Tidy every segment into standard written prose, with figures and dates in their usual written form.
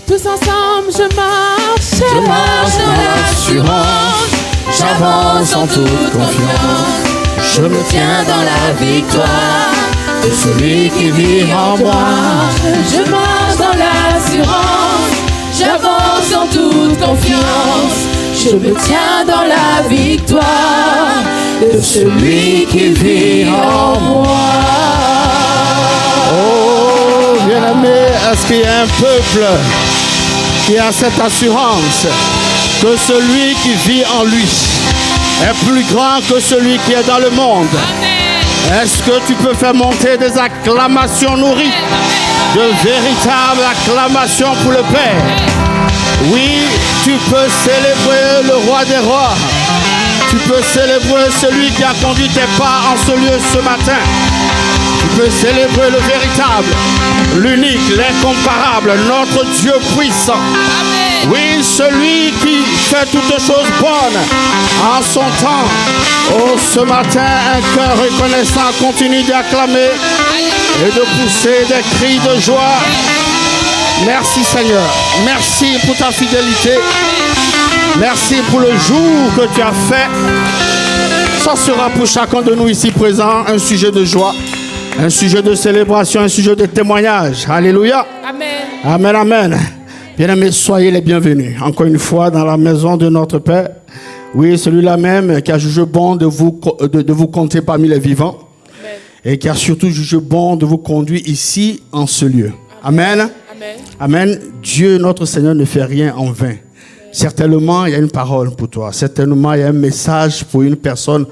Tous ensemble, je marche dans l'assurance. J'avance en toute confiance. Je me tiens dans la victoire de celui qui vit en moi. Je marche dans l'assurance. J'avance en toute confiance. Je me tiens dans la victoire de celui qui vit en moi. Oh, bien-aimé, est-ce qu'il y a un peuple qui a cette assurance que celui qui vit en lui est plus grand que celui qui est dans le monde? Est-ce que tu peux faire monter des acclamations nourries, de véritables acclamations pour le Père? Oui, tu peux célébrer le roi des rois. Tu peux célébrer celui qui a conduit tes pas en ce lieu ce matin. Tu peux célébrer le véritable, l'unique, l'incomparable, notre Dieu puissant. Oui, celui qui fait toutes choses bonnes en son temps. Oh, ce matin, un cœur reconnaissant continue d'acclamer et de pousser des cris de joie. Merci Seigneur, merci pour ta fidélité, merci pour le jour que tu as fait. Ça sera pour chacun de nous ici présents un sujet de joie, un sujet de célébration, un sujet de témoignage. Alléluia. Amen. Amen, amen. Bien-aimés, soyez les bienvenus encore une fois dans la maison de notre Père. Oui, celui-là même qui a jugé bon de vous compter parmi les vivants. Amen. Et qui a surtout jugé bon de vous conduire ici en ce lieu. Amen. Amen. Amen. Dieu, notre Seigneur, ne fait rien en vain. Amen. Certainement, il y a une parole pour toi. Certainement, il y a un message pour une personne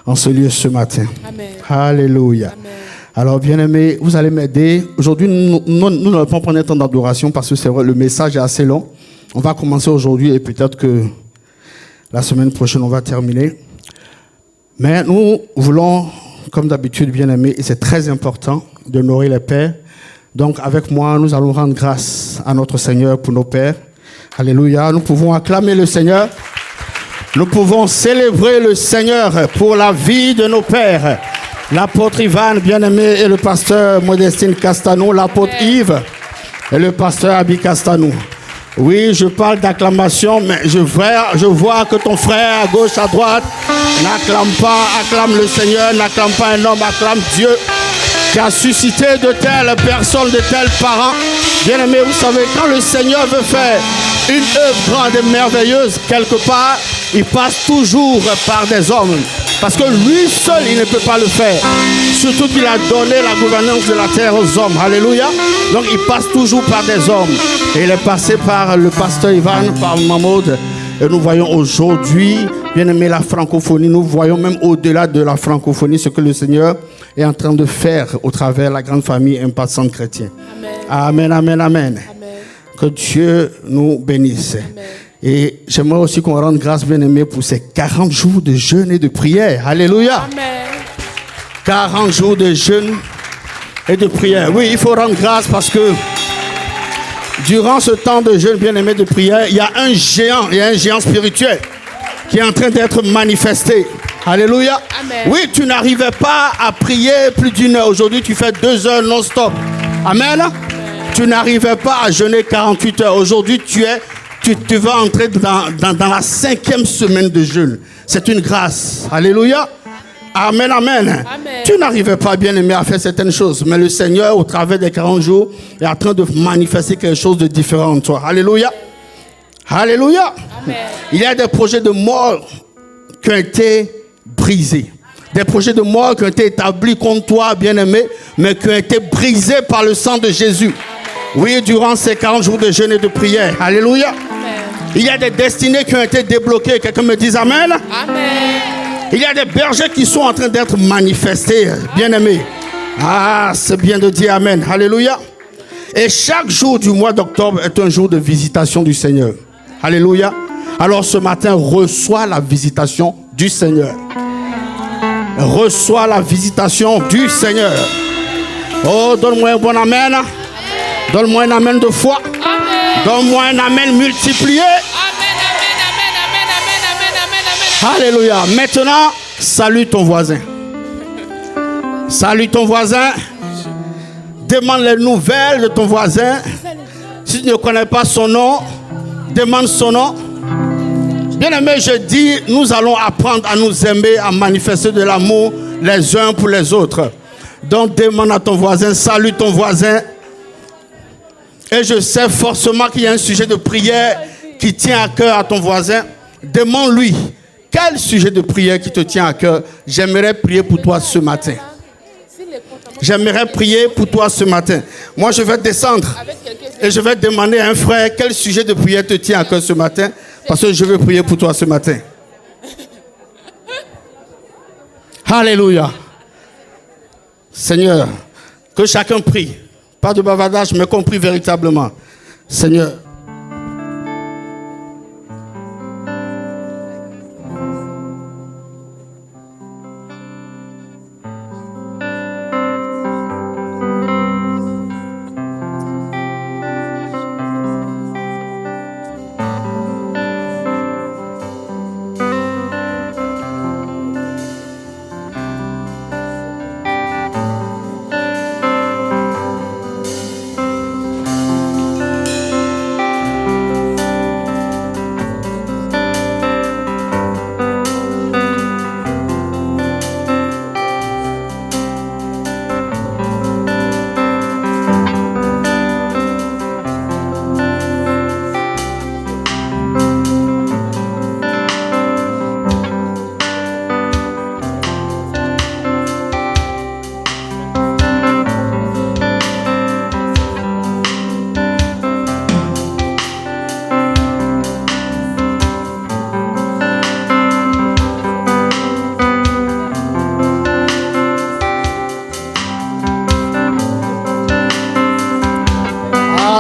en ce lieu ce matin. Amen. Alléluia. Amen. Alors, bien-aimés, vous allez m'aider. Aujourd'hui, nous n'allons pas prendre un temps d'adoration parce que c'est vrai, le message est assez long. On va commencer aujourd'hui et peut-être que la semaine prochaine, on va terminer. Mais nous voulons, comme d'habitude, bien-aimés, et c'est très important d'honorer les pères. Donc, avec moi, nous allons rendre grâce à notre Seigneur pour nos pères. Alléluia. Nous pouvons acclamer le Seigneur. Nous pouvons célébrer le Seigneur pour la vie de nos pères. L'apôtre Ivan, bien-aimé, et le pasteur Modestine Castanou, l'apôtre Yves et le pasteur Abi Castanou. Oui, je parle d'acclamation, mais je vois que ton frère à gauche, à droite, n'acclame pas, acclame le Seigneur, n'acclame pas un homme, acclame Dieu qui a suscité de telles personnes, de tels parents. Bien-aimés, vous savez, quand le Seigneur veut faire une œuvre grande et merveilleuse, quelque part, il passe toujours par des hommes. Parce que lui seul, il ne peut pas le faire. Surtout qu'il a donné la gouvernance de la terre aux hommes. Alléluia. Donc, il passe toujours par des hommes. Et il est passé par le pasteur Ivan, par Mahmoud. Et nous voyons aujourd'hui, bien aimé, la francophonie. Nous voyons même au-delà de la francophonie ce que le Seigneur est en train de faire au travers de la grande famille impatiente chrétienne. Amen, amen, amen, amen. Que Dieu nous bénisse. Amen. Et j'aimerais aussi qu'on rende grâce, bien-aimé, pour ces 40 jours de jeûne et de prière. Alléluia. Amen. 40 jours de jeûne et de prière. Oui, il faut rendre grâce parce que durant ce temps de jeûne, bien-aimé, de prière, il y a un géant spirituel qui est en train d'être manifesté. Alléluia. Amen. Oui, tu n'arrivais pas à prier plus d'une heure. Aujourd'hui, tu fais 2 heures non-stop. Amen. Amen. Tu n'arrivais pas à jeûner 48 heures. Aujourd'hui, tu vas entrer dans la 5e semaine de jeûne. C'est une grâce. Alléluia. Amen, amen. Amen. Tu n'arrivais pas, bien aimé, à faire certaines choses. Mais le Seigneur, au travers des 40 jours, est en train de manifester quelque chose de différent en toi. Alléluia. Alléluia. Amen. Il y a des projets de mort qui ont été brisés. Des projets de mort qui ont été établis contre toi, bien aimé, mais qui ont été brisés par le sang de Jésus. Oui, durant ces 40 jours de jeûne et de prière. Alléluia. Amen. Il y a des destinées qui ont été débloquées. Quelqu'un me dit Amen. Amen. Il y a des bergers qui sont en train d'être manifestés. Bien-aimés. Ah, c'est bien de dire Amen. Alléluia. Et chaque jour du mois d'octobre est un jour de visitation du Seigneur. Alléluia. Alors ce matin, reçois la visitation du Seigneur. Reçois la visitation du Seigneur. Oh, donne-moi un bon Amen. Donne-moi un amen de foi. Amen. Donne-moi un amen multiplié. Amen, amen, amen, amen, amen, amen, amen. Alléluia. Maintenant, salue ton voisin. Salue ton voisin. Demande les nouvelles de ton voisin. Si tu ne connais pas son nom, demande son nom. Bien-aimé, je dis, nous allons apprendre à nous aimer, à manifester de l'amour les uns pour les autres. Donc demande à ton voisin, salue ton voisin. Et je sais forcément qu'il y a un sujet de prière qui tient à cœur à ton voisin. Demande-lui, quel sujet de prière qui te tient à cœur? J'aimerais prier pour toi ce matin. J'aimerais prier pour toi ce matin. Moi, je vais descendre et je vais demander à un frère quel sujet de prière te tient à cœur ce matin, parce que je veux prier pour toi ce matin. Alléluia. Seigneur, que chacun prie. Pas de bavardage, mais qu'on prie véritablement. Seigneur.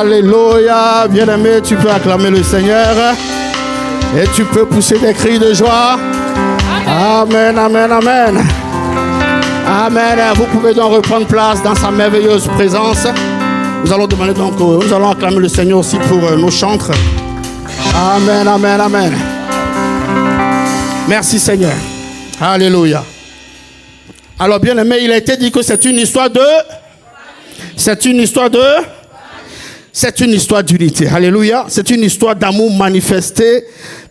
Alléluia, bien-aimé, tu peux acclamer le Seigneur et tu peux pousser des cris de joie. Amen, amen, amen. Amen. Vous pouvez donc reprendre place dans sa merveilleuse présence. Nous allons demander donc, nous allons acclamer le Seigneur aussi pour nos chantres. Amen, amen, amen. Merci Seigneur. Alléluia. Alors bien-aimé, il a été dit que c'est une histoire d'unité. Alléluia. C'est une histoire d'amour manifesté,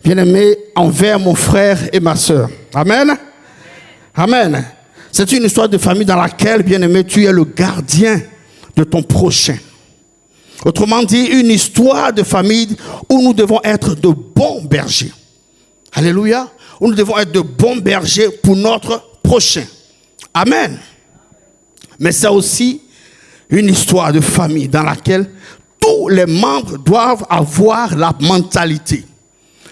bien-aimé, envers mon frère et ma soeur. Amen. Amen. C'est une histoire de famille dans laquelle, bien-aimé, tu es le gardien de ton prochain. Autrement dit, une histoire de famille où nous devons être de bons bergers. Alléluia. Où nous devons être de bons bergers pour notre prochain. Amen. Mais c'est aussi une histoire de famille dans laquelle tous les membres doivent avoir la mentalité,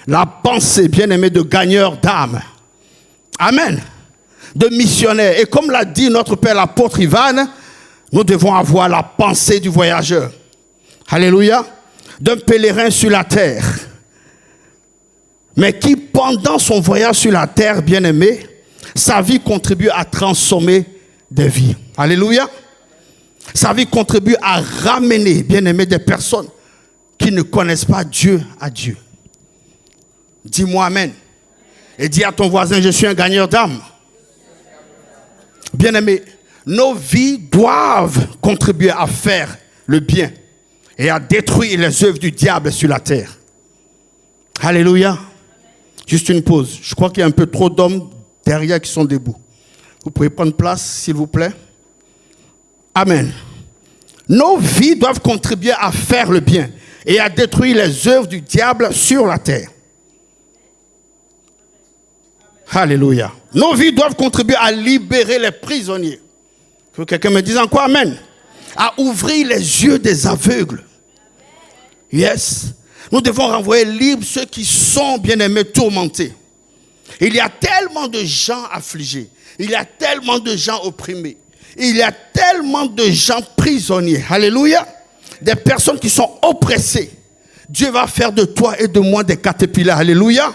la pensée, bien-aimée, de gagneur d'âme. Amen. De missionnaire. Et comme l'a dit notre père l'apôtre Ivan, nous devons avoir la pensée du voyageur. Alléluia. D'un pèlerin sur la terre. Mais qui, pendant son voyage sur la terre, bien-aimé, sa vie contribue à transformer des vies. Alléluia. Sa vie contribue à ramener, bien-aimé, des personnes qui ne connaissent pas Dieu à Dieu. Dis-moi amen. Et dis à ton voisin, je suis un gagneur d'âme. Bien-aimé, nos vies doivent contribuer à faire le bien et à détruire les œuvres du diable sur la terre. Alléluia. Juste une pause. Je crois qu'il y a un peu trop d'hommes derrière qui sont debout. Vous pouvez prendre place, s'il vous plaît. Amen. Nos vies doivent contribuer à faire le bien et à détruire les œuvres du diable sur la terre. Alléluia. Nos vies doivent contribuer à libérer les prisonniers. Que quelqu'un me dise encore amen. À ouvrir les yeux des aveugles. Yes. Nous devons renvoyer libres ceux qui sont, bien-aimés, tourmentés. Il y a tellement de gens affligés. Il y a tellement de gens opprimés. Il y a tellement de gens prisonniers. Alléluia. Des personnes qui sont oppressées. Dieu va faire de toi et de moi des caterpillars. Alléluia.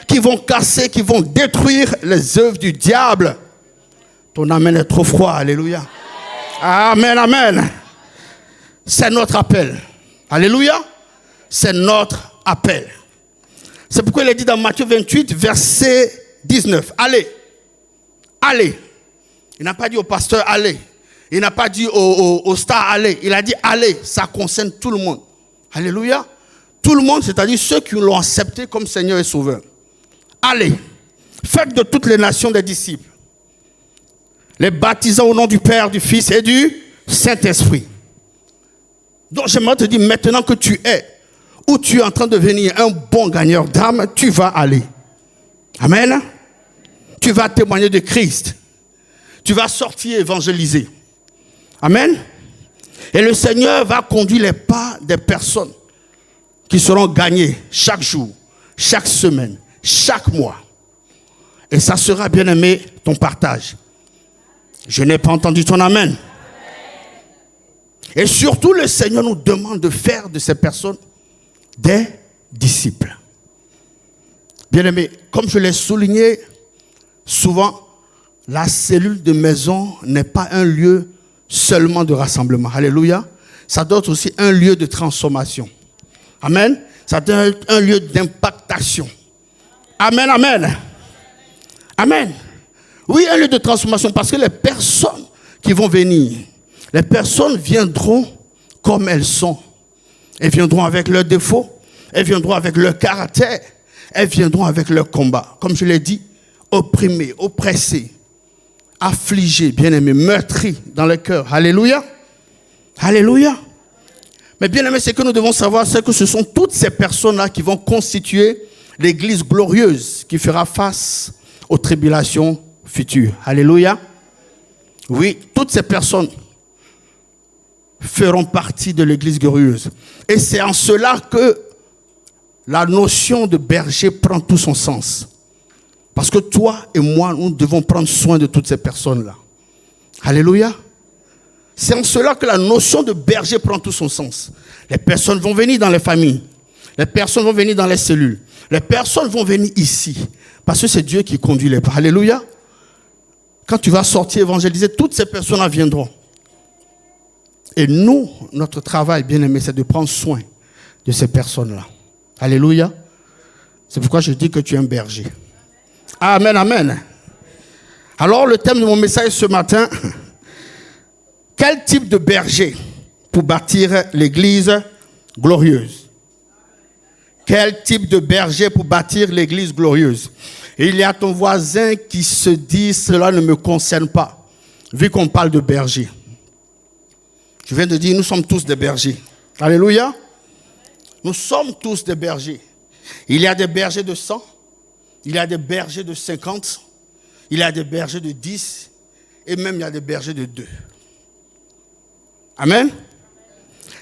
Qui vont casser, qui vont détruire les œuvres du diable. Ton amen est trop froid. Alléluia. Amen, amen. C'est notre appel. Alléluia. C'est notre appel. C'est pourquoi il est dit dans Matthieu 28, verset 19. Allez. Allez. Il n'a pas dit au pasteur allez. Il n'a pas dit au star allez. Il a dit allez. Ça concerne tout le monde. Alléluia. Tout le monde, c'est-à-dire ceux qui l'ont accepté comme Seigneur et Sauveur. Allez, faites de toutes les nations des disciples, les baptisant au nom du Père, du Fils et du Saint-Esprit. Donc j'aimerais te dire, maintenant que tu es, ou tu es en train de devenir un bon gagneur d'âme, tu vas aller. Amen. Tu vas témoigner de Christ. Tu vas sortir évangéliser. Amen. Et le Seigneur va conduire les pas des personnes qui seront gagnées chaque jour, chaque semaine, chaque mois. Et ça sera, bien aimé, ton partage. Je n'ai pas entendu ton amen. Et surtout, le Seigneur nous demande de faire de ces personnes des disciples. Bien aimé, comme je l'ai souligné souvent, la cellule de maison n'est pas un lieu seulement de rassemblement. Alléluia. Ça doit être aussi un lieu de transformation. Amen. Ça doit être un lieu d'impactation. Amen, amen. Amen. Oui, un lieu de transformation parce que les personnes qui vont venir, les personnes viendront comme elles sont. Elles viendront avec leurs défauts, elles viendront avec leur caractère, elles viendront avec leur combat. Comme je l'ai dit, opprimées, oppressées, affligées, bien-aimées, meurtries dans le cœur. Alléluia. Alléluia. Mais bien aimé, ce que nous devons savoir, c'est que ce sont toutes ces personnes-là qui vont constituer l'église glorieuse qui fera face aux tribulations futures. Alléluia. Oui, toutes ces personnes feront partie de l'église glorieuse. Et c'est en cela que la notion de berger prend tout son sens. Parce que toi et moi, nous devons prendre soin de toutes ces personnes-là. Alléluia. C'est en cela que la notion de berger prend tout son sens. Les personnes vont venir dans les familles. Les personnes vont venir dans les cellules. Les personnes vont venir ici. Parce que c'est Dieu qui conduit les pas. Alléluia. Quand tu vas sortir évangéliser, toutes ces personnes-là viendront. Et nous, notre travail, bien aimé, c'est de prendre soin de ces personnes-là. Alléluia. C'est pourquoi je dis que tu es un berger. Amen, amen. Alors, le thème de mon message ce matin, quel type de berger pour bâtir l'église glorieuse? Quel type de berger pour bâtir l'église glorieuse? Et il y a ton voisin qui se dit, cela ne me concerne pas, vu qu'on parle de berger. Je viens de dire, nous sommes tous des bergers. Alléluia. Nous sommes tous des bergers. Il y a des bergers de 100, il y a des bergers de 50, il y a des bergers de 10, et même il y a des bergers de 2. Amen.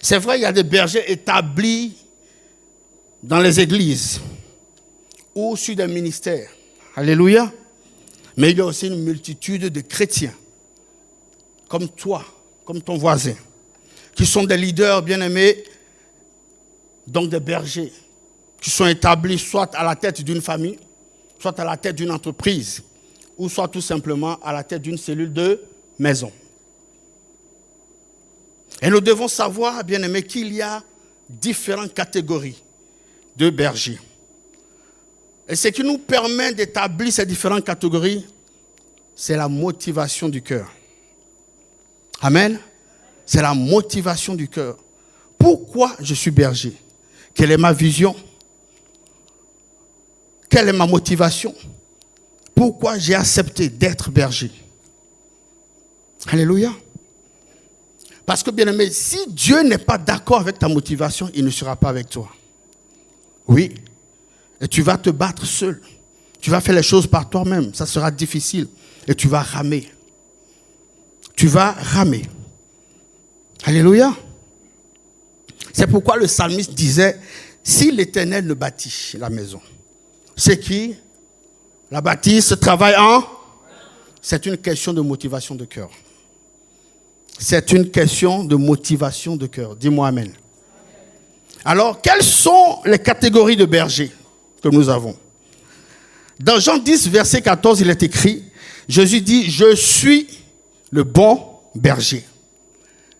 C'est vrai, il y a des bergers établis dans les églises ou sur des ministères. Alléluia. Mais il y a aussi une multitude de chrétiens, comme toi, comme ton voisin, qui sont des leaders bien-aimés, donc des bergers, qui sont établis soit à la tête d'une famille, soit à la tête d'une entreprise, ou soit tout simplement à la tête d'une cellule de maison. Et nous devons savoir, bien-aimés, qu'il y a différentes catégories de bergers. Et ce qui nous permet d'établir ces différentes catégories, c'est la motivation du cœur. Amen. C'est la motivation du cœur. Pourquoi je suis berger? Quelle est ma vision? Quelle est ma motivation? Pourquoi j'ai accepté d'être berger? Alléluia. Parce que, bien aimé, si Dieu n'est pas d'accord avec ta motivation, il ne sera pas avec toi. Oui. Et tu vas te battre seul. Tu vas faire les choses par toi-même. Ça sera difficile. Et tu vas ramer. Tu vas ramer. Alléluia. C'est pourquoi le psalmiste disait, si l'Éternel ne bâtit la maison, c'est qui la bâtisse, travaille en... C'est une question de motivation de cœur. C'est une question de motivation de cœur. Dis-moi amen. Alors, quelles sont les catégories de bergers que nous avons? Dans Jean 10, verset 14, il est écrit, Jésus dit, je suis le bon berger.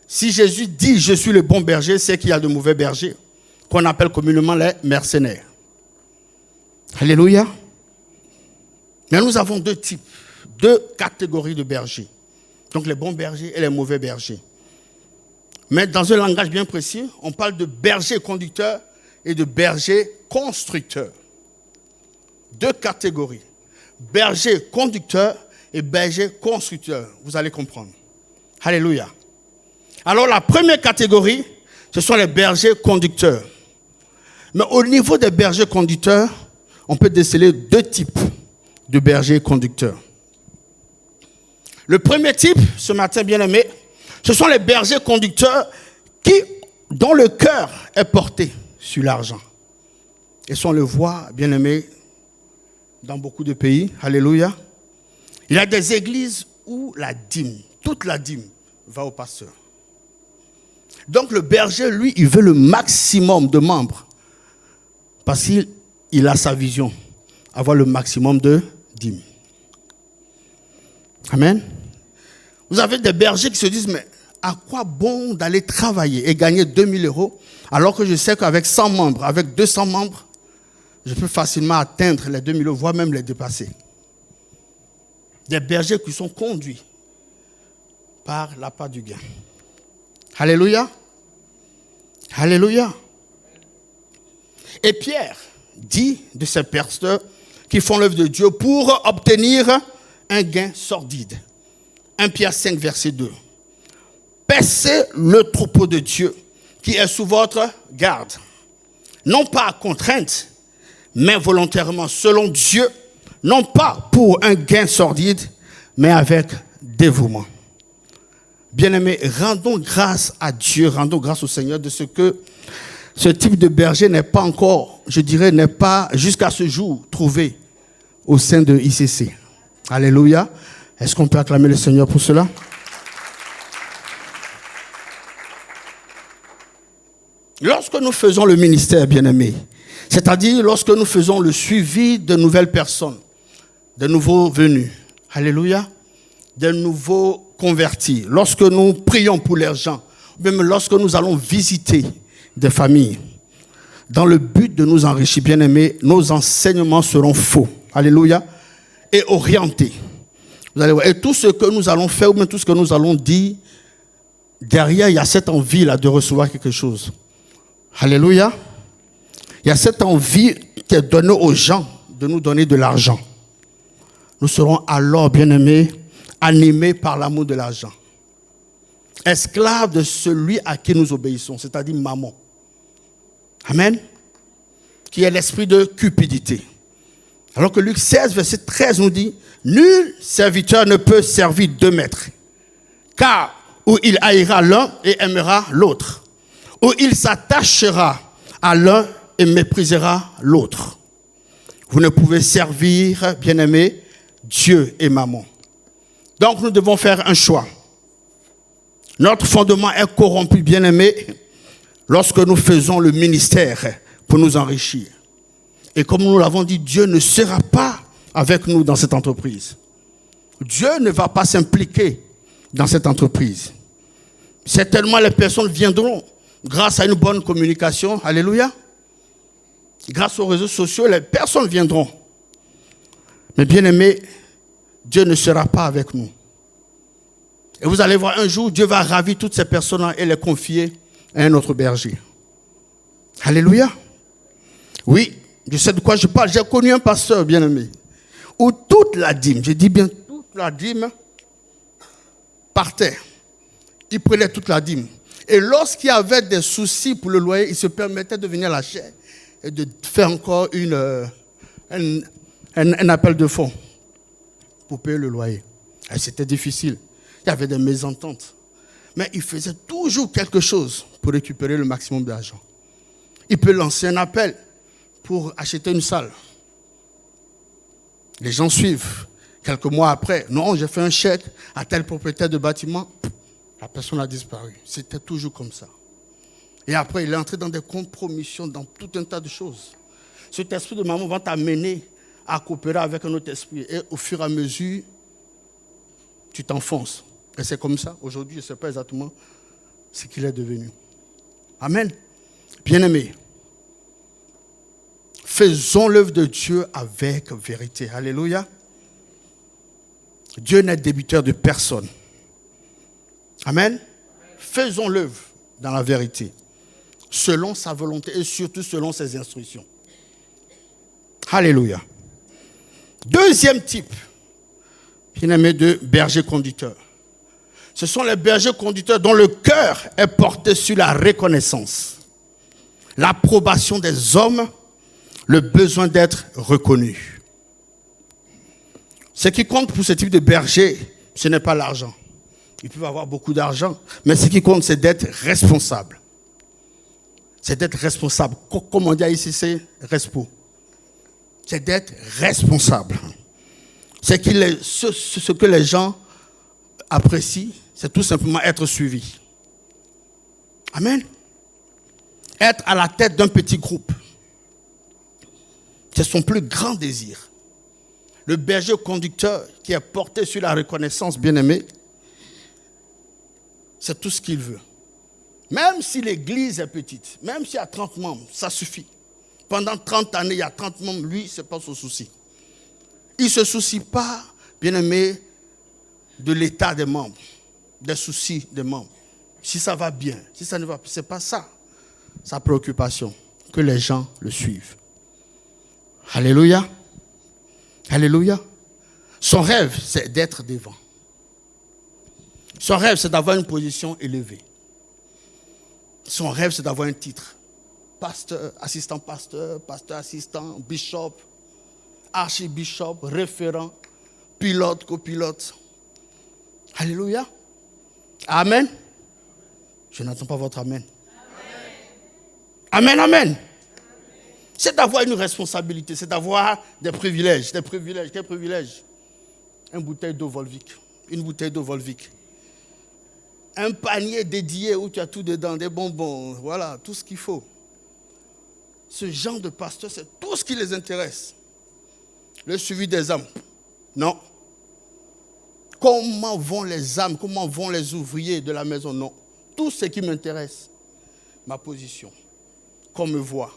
Si Jésus dit, je suis le bon berger, c'est qu'il y a de mauvais bergers, qu'on appelle communément les mercenaires. Alléluia. Mais nous avons deux types, deux catégories de bergers. Donc les bons bergers et les mauvais bergers. Mais dans un langage bien précis, on parle de berger conducteur et de berger constructeur. 2 catégories. Berger conducteur et berger constructeur. Vous allez comprendre. Alléluia. Alors la première catégorie, ce sont les bergers conducteurs. Mais au niveau des bergers conducteurs, on peut déceler 2 types de bergers conducteurs. Le premier type, ce matin bien-aimé, ce sont les bergers conducteurs dont le cœur est porté sur l'argent. Et ça, on le voit, bien-aimé, dans beaucoup de pays. Alléluia. Il y a des églises où la dîme, toute la dîme, va au pasteur. Donc le berger, lui, il veut le maximum de membres. Parce qu'il a sa vision. Avoir le maximum de dîmes. Amen. Vous avez des bergers qui se disent, mais à quoi bon d'aller travailler et gagner 2000 € alors que je sais qu'avec 100 membres, avec 200 membres, je peux facilement atteindre les 2000 €, voire même les dépasser. Des bergers qui sont conduits par l'appât du gain. Alléluia. Alléluia. Et Pierre dit de ces pasteurs qui font l'œuvre de Dieu pour obtenir un gain sordide. 1 Pierre 5, verset 2. Paissez le troupeau de Dieu qui est sous votre garde. Non pas à contrainte, mais volontairement, selon Dieu, non pas pour un gain sordide, mais avec dévouement. Bien-aimés, rendons grâce à Dieu, rendons grâce au Seigneur de ce que ce type de berger n'est pas encore, je dirais, n'est pas jusqu'à ce jour trouvé au sein de ICC. Alléluia. Est-ce qu'on peut acclamer le Seigneur pour cela? Lorsque nous faisons le ministère, bien-aimés, c'est-à-dire lorsque nous faisons le suivi de nouvelles personnes, de nouveaux venus, alléluia, de nouveaux convertis, lorsque nous prions pour les gens, même lorsque nous allons visiter des familles, dans le but de nous enrichir, bien-aimés, nos enseignements seront faux, alléluia, et orientés. Vous allez voir, et tout ce que nous allons faire, ou même tout ce que nous allons dire, derrière, il y a cette envie-là de recevoir quelque chose. Alléluia. Il y a cette envie qui est donnée aux gens de nous donner de l'argent. Nous serons alors, bien-aimés, animés par l'amour de l'argent. Esclaves de celui à qui nous obéissons, c'est-à-dire Mammon. Amen. Qui est l'esprit de cupidité. Alors que Luc 16, verset 13 nous dit, nul serviteur ne peut servir 2 maîtres, car ou il haïra l'un et aimera l'autre, ou il s'attachera à l'un et méprisera l'autre. Vous ne pouvez servir, bien-aimés, Dieu et Mammon. Donc nous devons faire un choix. Notre fondement est corrompu, bien-aimés, lorsque nous faisons le ministère pour nous enrichir. Et comme nous l'avons dit, Dieu ne sera pas avec nous dans cette entreprise. Dieu ne va pas s'impliquer dans cette entreprise. Certainement, les personnes viendront grâce à une bonne communication. Alléluia. Grâce aux réseaux sociaux, les personnes viendront. Mais bien aimé, Dieu ne sera pas avec nous. Et vous allez voir, un jour, Dieu va ravir toutes ces personnes-là et les confier à un autre berger. Alléluia. Oui, je sais de quoi je parle. J'ai connu un pasteur, bien aimé, où toute la dîme, je dis bien toute la dîme, partait. Il prenait toute la dîme. Et lorsqu'il y avait des soucis pour le loyer, il se permettait de venir à la chaire et de faire encore un appel de fonds pour payer le loyer. Et c'était difficile. Il y avait des mésententes. Mais il faisait toujours quelque chose pour récupérer le maximum d'argent. Il peut lancer un appel pour acheter une salle. Les gens suivent. Quelques mois après, non, j'ai fait un chèque à tel propriétaire de bâtiment. La personne a disparu. C'était toujours comme ça. Et après, il est entré dans des compromissions, dans tout un tas de choses. Cet esprit de maman va t'amener à coopérer avec un autre esprit. Et au fur et à mesure, tu t'enfonces. Et c'est comme ça. Aujourd'hui, je ne sais pas exactement ce qu'il est devenu. Amen. Bien-aimés, faisons l'œuvre de Dieu avec vérité. Alléluia. Dieu n'est débiteur de personne. Amen. Faisons l'œuvre dans la vérité, selon sa volonté et surtout selon ses instructions. Alléluia. Deuxième type, bien-aimé, de berger conducteur. Ce sont les bergers conducteurs dont le cœur est porté sur la reconnaissance, l'approbation des hommes, le besoin d'être reconnu. Ce qui compte pour ce type de berger, ce n'est pas l'argent. Ils peuvent avoir beaucoup d'argent, mais ce qui compte, c'est d'être responsable. C'est d'être responsable. Comme on dit ici, c'est respo. C'est d'être responsable. Ce que les gens apprécient, c'est tout simplement être suivi. Amen. Être à la tête d'un petit groupe, c'est son plus grand désir. Le berger conducteur qui est porté sur la reconnaissance, bien-aimé, c'est tout ce qu'il veut. Même si l'église est petite, même s'il y a 30 membres, ça suffit. Pendant 30 années, il y a 30 membres, lui, ce n'est pas son souci. Il ne se soucie pas, bien-aimé, de l'état des membres, des soucis des membres. Si ça va bien, si ça ne va pas, ce n'est pas ça sa préoccupation, que les gens le suivent. Alléluia. Alléluia. Son rêve, c'est d'être devant. Son rêve, c'est d'avoir une position élevée. Son rêve, c'est d'avoir un titre. Pasteur, pasteur assistant, bishop, archibishop, référent, pilote, copilote. Alléluia. Amen. Je n'entends pas votre amen. Amen, amen. C'est d'avoir une responsabilité, c'est d'avoir des privilèges. Des privilèges, quels privilèges? Une bouteille d'eau Volvic. Une bouteille d'eau Volvic. Un panier dédié où tu as tout dedans, des bonbons, voilà, tout ce qu'il faut. Ce genre de pasteur, c'est tout ce qui les intéresse. Le suivi des âmes. Non. Comment vont les âmes, comment vont les ouvriers de la maison? Non. Tout ce qui m'intéresse, ma position, qu'on me voit.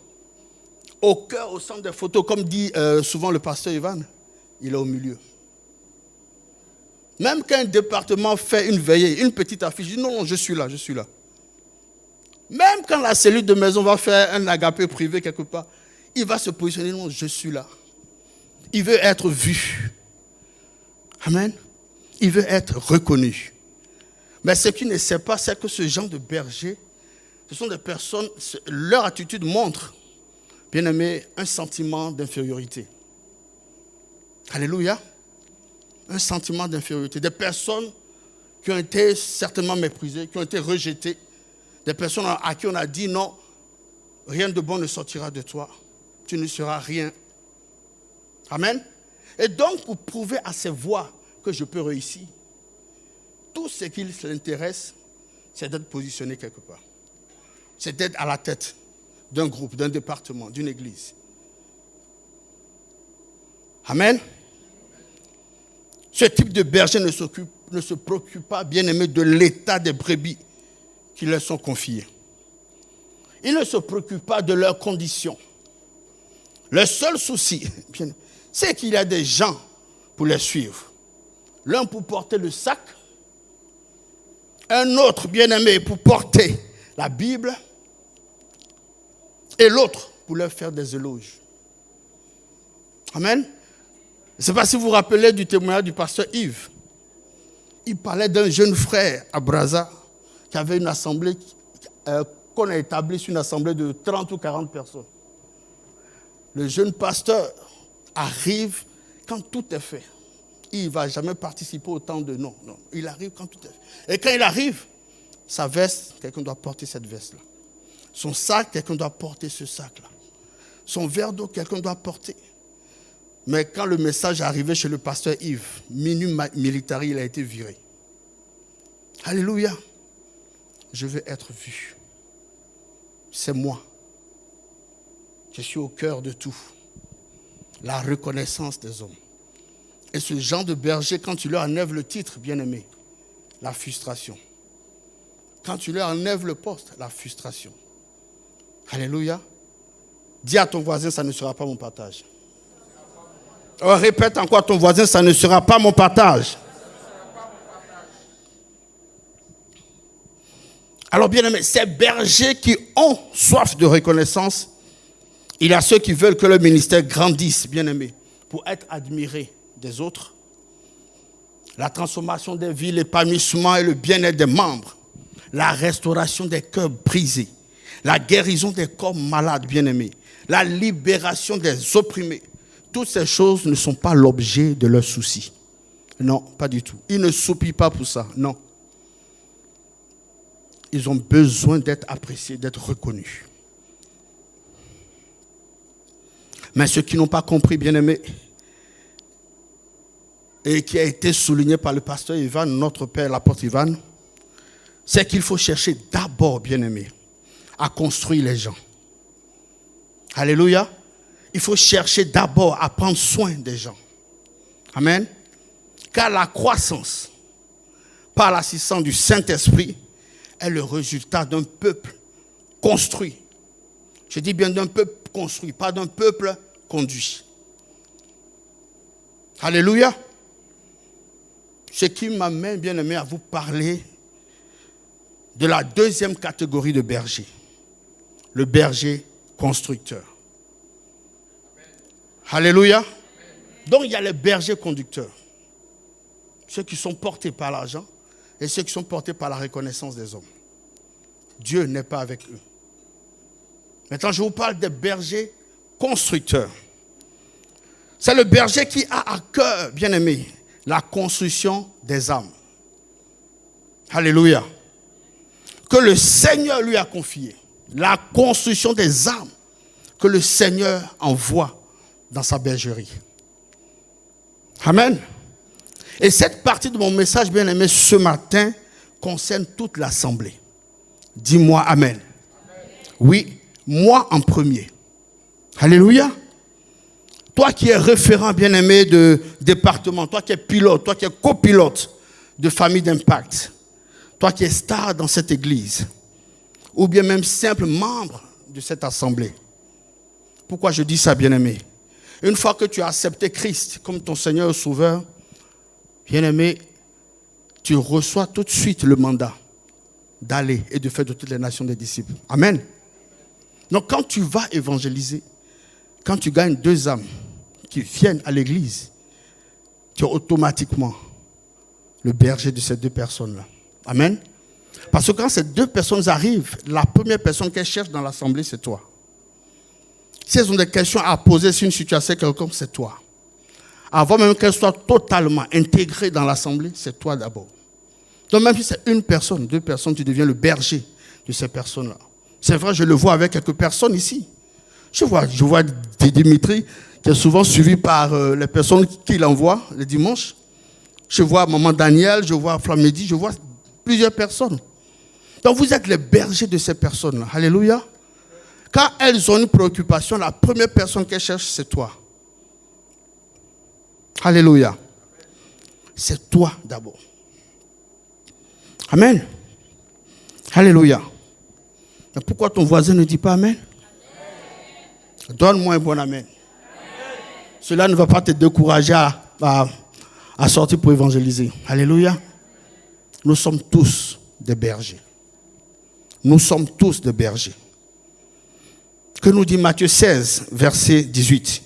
Au cœur, au centre des photos, comme dit souvent le pasteur Ivan, il est au milieu. Même quand un département fait une veillée, une petite affiche, il dit non, je suis là, je suis là. Même quand la cellule de maison va faire un agapé privé quelque part, il va se positionner, non, je suis là. Il veut être vu. Amen. Il veut être reconnu. Mais ce qu'il ne sait pas, c'est que ce genre de berger, ce sont des personnes, leur attitude montre, bien aimé, un sentiment d'infériorité. Alléluia. Un sentiment d'infériorité. Des personnes qui ont été certainement méprisées, qui ont été rejetées. Des personnes à qui on a dit non, rien de bon ne sortira de toi. Tu ne seras rien. Amen. Et donc, pour prouver à ces voix que je peux réussir, tout ce qui l'intéresse, c'est d'être positionné quelque part. C'est d'être à la tête d'un groupe, d'un département, d'une église. Amen. Ce type de berger ne se préoccupe pas, bien aimé, de l'état des brebis qui leur sont confiées. Il ne se préoccupe pas de leurs conditions. Le seul souci, c'est qu'il y a des gens pour les suivre. L'un pour porter le sac, un autre, bien aimé, pour porter la Bible, et l'autre pour leur faire des éloges. Amen. Je ne sais pas si vous vous rappelez du témoignage du pasteur Yves. Il parlait d'un jeune frère à Brazza qui avait une assemblée, qu'on a établie sur une assemblée de 30 ou 40 personnes. Le jeune pasteur arrive quand tout est fait. Il ne va jamais participer au temps de non. Il arrive quand tout est fait. Et quand il arrive, sa veste, quelqu'un doit porter cette veste-là. Son sac, quelqu'un doit porter ce sac-là. Son verre d'eau, quelqu'un doit porter. Mais quand le message est arrivé chez le pasteur Yves, Minu Militari, il a été viré. Alléluia. Je veux être vu. C'est moi. Je suis au cœur de tout. La reconnaissance des hommes. Et ce genre de berger, quand tu leur enlèves le titre, bien-aimé, la frustration. Quand tu leur enlèves le poste, la frustration. Alléluia. Dis à ton voisin, ça ne sera pas mon partage. Oh, répète encore à ton voisin, ça ne sera pas mon partage. Alors bien aimé, ces bergers qui ont soif de reconnaissance, il y a ceux qui veulent que le ministère grandisse, bien aimé, pour être admiré des autres. La transformation des vies, l'épanouissement et le bien-être des membres. La restauration des cœurs brisés. La guérison des corps malades, bien aimés. La libération des opprimés. Toutes ces choses ne sont pas l'objet de leurs soucis. Non, pas du tout. Ils ne soupirent pas pour ça, non. Ils ont besoin d'être appréciés, d'être reconnus. Mais ceux qui n'ont pas compris, bien aimés, et qui a été souligné par le pasteur Ivan, notre père, l'apôtre Ivan, c'est qu'il faut chercher d'abord, bien aimés, à construire les gens. Alléluia. Il faut chercher d'abord à prendre soin des gens. Amen. Car la croissance, par l'assistance du Saint-Esprit, est le résultat d'un peuple construit. Je dis bien d'un peuple construit, pas d'un peuple conduit. Alléluia. Ce qui m'amène, bien aimé, à vous parler de la deuxième catégorie de berger. Le berger constructeur. Alléluia. Donc il y a les bergers conducteurs. Ceux qui sont portés par l'argent et ceux qui sont portés par la reconnaissance des hommes. Dieu n'est pas avec eux. Maintenant, je vous parle des bergers constructeurs. C'est le berger qui a à cœur, bien aimé, la construction des âmes. Alléluia. Que le Seigneur lui a confié. La construction des âmes que le Seigneur envoie dans sa bergerie. Amen. Et cette partie de mon message, bien aimé, ce matin, concerne toute l'assemblée. Dis-moi amen. Amen. Oui, moi en premier. Alléluia. Toi qui es référent, bien aimé, de département, toi qui es pilote, toi qui es copilote de famille d'impact, toi qui es star dans cette église, ou bien même simple membre de cette assemblée. Pourquoi je dis ça, bien aimé? Une fois que tu as accepté Christ comme ton Seigneur et Sauveur, bien aimé, tu reçois tout de suite le mandat d'aller et de faire de toutes les nations des disciples. Amen. Donc quand tu vas évangéliser, quand tu gagnes 2 âmes qui viennent à l'église, tu es automatiquement le berger de ces 2 personnes-là. Amen. Parce que quand ces 2 personnes arrivent, la première personne qu'elles cherchent dans l'assemblée, c'est toi. Si elles ont des questions à poser sur une situation quelconque, c'est toi. Avant même qu'elles soient totalement intégrées dans l'assemblée, c'est toi d'abord. Donc même si c'est 1 personne, 2 personnes, tu deviens le berger de ces personnes-là. C'est vrai, je le vois avec quelques personnes ici. Je vois Dimitri, qui est souvent suivi par les personnes qu'il envoie les dimanches. Je vois maman Daniel, je vois Flamédi, je vois plusieurs personnes. Donc vous êtes les bergers de ces personnes-là. Alléluia. Quand elles ont une préoccupation, la première personne qu'elles cherchent, c'est toi. Alléluia. C'est toi d'abord. Amen. Alléluia. Mais pourquoi ton voisin ne dit pas amen? Donne-moi un bon amen. Cela ne va pas te décourager à sortir pour évangéliser. Alléluia. Nous sommes tous des bergers. Nous sommes tous des bergers. Que nous dit Matthieu 16, verset 18?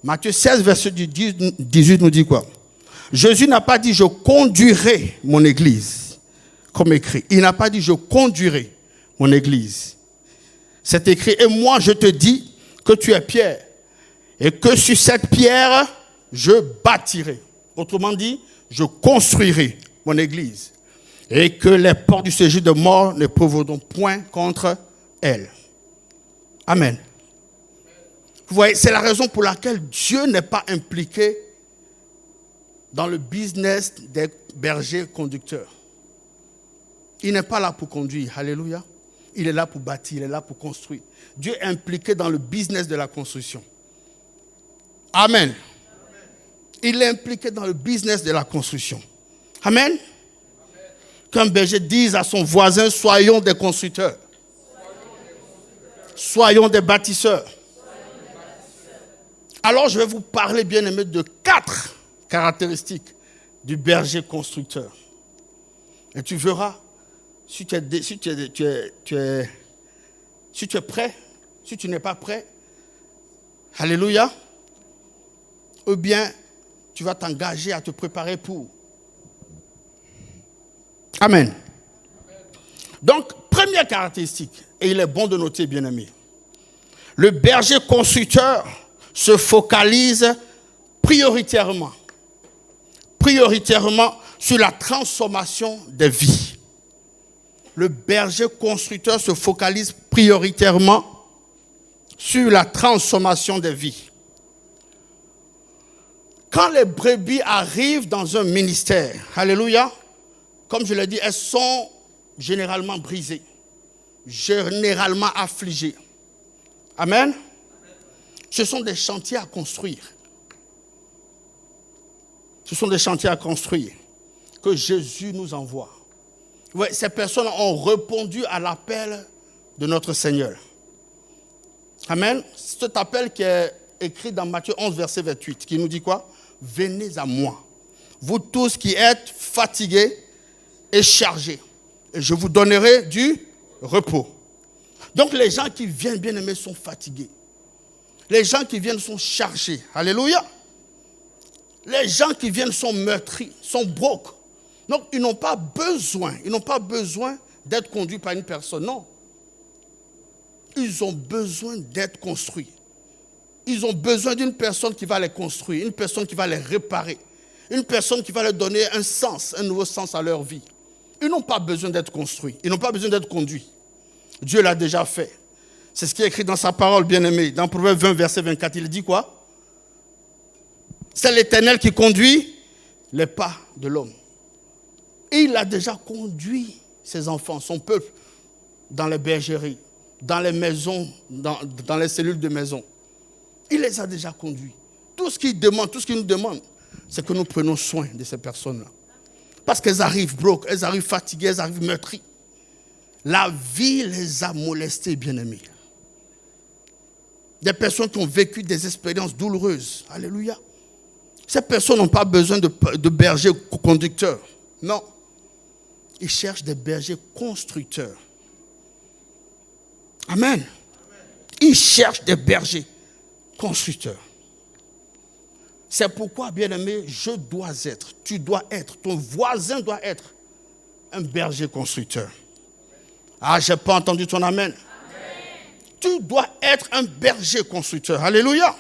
Matthieu 16, verset 18 nous dit quoi? Jésus n'a pas dit « je conduirai mon église », comme écrit. Il n'a pas dit « je conduirai mon église ». C'est écrit « et moi je te dis que tu es Pierre, et que sur cette pierre, je bâtirai ». Autrement dit, je construirai mon église, et que les portes du séjour de mort ne prévaudront point contre elle. Amen. Vous voyez, c'est la raison pour laquelle Dieu n'est pas impliqué dans le business des bergers conducteurs. Il n'est pas là pour conduire. Alléluia. Il est là pour bâtir, il est là pour construire. Dieu est impliqué dans le business de la construction. Amen. Il est impliqué dans le business de la construction. Amen. Qu'un berger dise à son voisin, soyons des constructeurs. Soyons des bâtisseurs. Alors je vais vous parler, bien aimé, de 4 caractéristiques du berger constructeur. Et tu verras si tu es prêt, si tu n'es pas prêt, alléluia, ou bien tu vas t'engager à te préparer pour. Amen. Donc, première caractéristique, et il est bon de noter, bien-aimé, le berger constructeur se focalise prioritairement sur la transformation des vies. Le berger constructeur se focalise prioritairement sur la transformation des vies. Quand les brebis arrivent dans un ministère, alléluia, comme je l'ai dit, elles sont généralement brisées, généralement affligées. Amen. Ce sont des chantiers à construire. Ce sont des chantiers à construire que Jésus nous envoie. Ouais, ces personnes ont répondu à l'appel de notre Seigneur. Amen. Cet appel qui est écrit dans Matthieu 11, verset 28, qui nous dit quoi? Venez à moi, vous tous qui êtes fatigués et chargés, et je vous donnerai du repos. Donc les gens qui viennent, bien aimés, sont fatigués. Les gens qui viennent sont chargés. Alléluia. Les gens qui viennent sont meurtris, sont broke. Donc ils n'ont pas besoin d'être conduits par une personne, non. Ils ont besoin d'être construits. Ils ont besoin d'une personne qui va les construire, une personne qui va les réparer, une personne qui va leur donner un sens, un nouveau sens à leur vie. Ils n'ont pas besoin d'être construits, ils n'ont pas besoin d'être conduits. Dieu l'a déjà fait. C'est ce qui est écrit dans sa parole, bien-aimé. Dans Proverbe 20, verset 24, il dit quoi? C'est l'Éternel qui conduit les pas de l'homme. Et il a déjà conduit ses enfants, son peuple, dans les bergeries, dans les maisons, dans les cellules de maison. Il les a déjà conduits. Tout ce qu'il demande, tout ce qu'il nous demande, c'est que nous prenions soin de ces personnes-là. Parce qu'elles arrivent broke, elles arrivent fatiguées, elles arrivent meurtries. La vie les a molestées, bien-aimés. Des personnes qui ont vécu des expériences douloureuses. Alléluia. Ces personnes n'ont pas besoin de bergers conducteurs. Non. Ils cherchent des bergers constructeurs. Amen. Ils cherchent des bergers constructeurs. C'est pourquoi, bien-aimé, tu dois être, ton voisin doit être un berger constructeur. Ah, je n'ai pas entendu ton amen. Tu dois être un berger constructeur. Alléluia.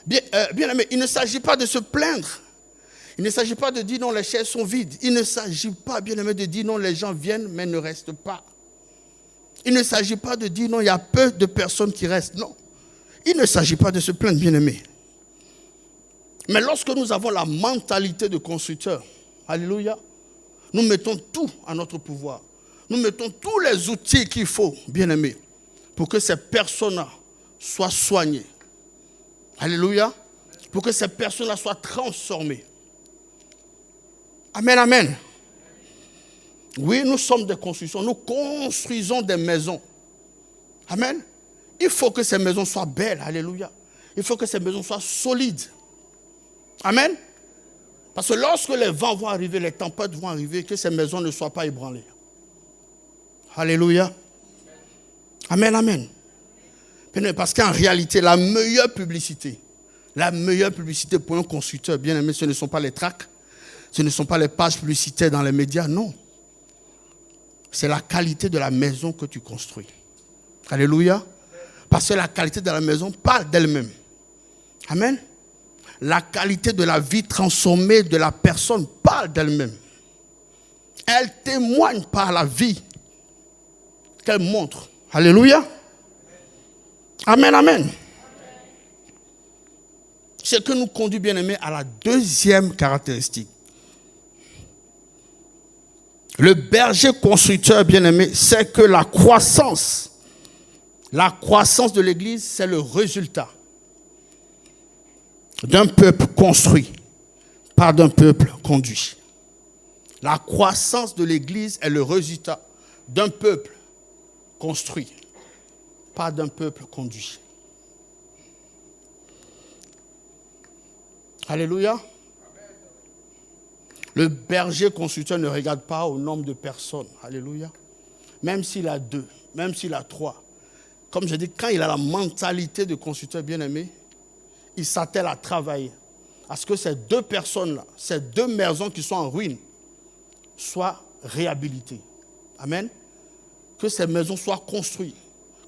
Bien-aimé, il ne s'agit pas de se plaindre. Il ne s'agit pas de dire non, les chaises sont vides. Il ne s'agit pas, bien-aimé, de dire non, les gens viennent mais ne restent pas. Il ne s'agit pas de dire non, il y a peu de personnes qui restent. Non. Il ne s'agit pas de se plaindre, bien-aimé. Mais lorsque nous avons la mentalité de constructeur, alléluia, nous mettons tout à notre pouvoir. Nous mettons tous les outils qu'il faut, bien-aimé, pour que ces personnes-là soient soignées. Alléluia. Pour que ces personnes-là soient transformées. Amen, amen. Oui, nous sommes des constructions. Nous construisons des maisons. Amen. Il faut que ces maisons soient belles. Alléluia. Il faut que ces maisons soient solides. Amen. Parce que lorsque les vents vont arriver, les tempêtes vont arriver, que ces maisons ne soient pas ébranlées. Alléluia. Amen, amen. Parce qu'en réalité, la meilleure publicité pour un constructeur, bien aimé, ce ne sont pas les tracts, ce ne sont pas les pages publicitaires dans les médias, non. C'est la qualité de la maison que tu construis. Alléluia. Parce que la qualité de la maison parle d'elle-même. Amen. La qualité de la vie transformée de la personne parle d'elle-même. Elle témoigne par la vie qu'elle montre. Alléluia. Amen, amen. Ce que nous conduit, bien aimé, à la deuxième caractéristique. Le berger constructeur, bien aimé, c'est que la croissance de l'Église, c'est le résultat d'un peuple construit, pas d'un peuple conduit. La croissance de l'Église est le résultat d'un peuple construit, pas d'un peuple conduit. Alléluia. Le berger constructeur ne regarde pas au nombre de personnes. Alléluia. Même s'il a 2, même s'il a 3. Comme je dis, quand il a la mentalité de constructeur bien-aimé, il s'attelle à travailler. À ce que ces 2 personnes-là, ces 2 maisons qui sont en ruine, soient réhabilitées. Amen. Que ces maisons soient construites.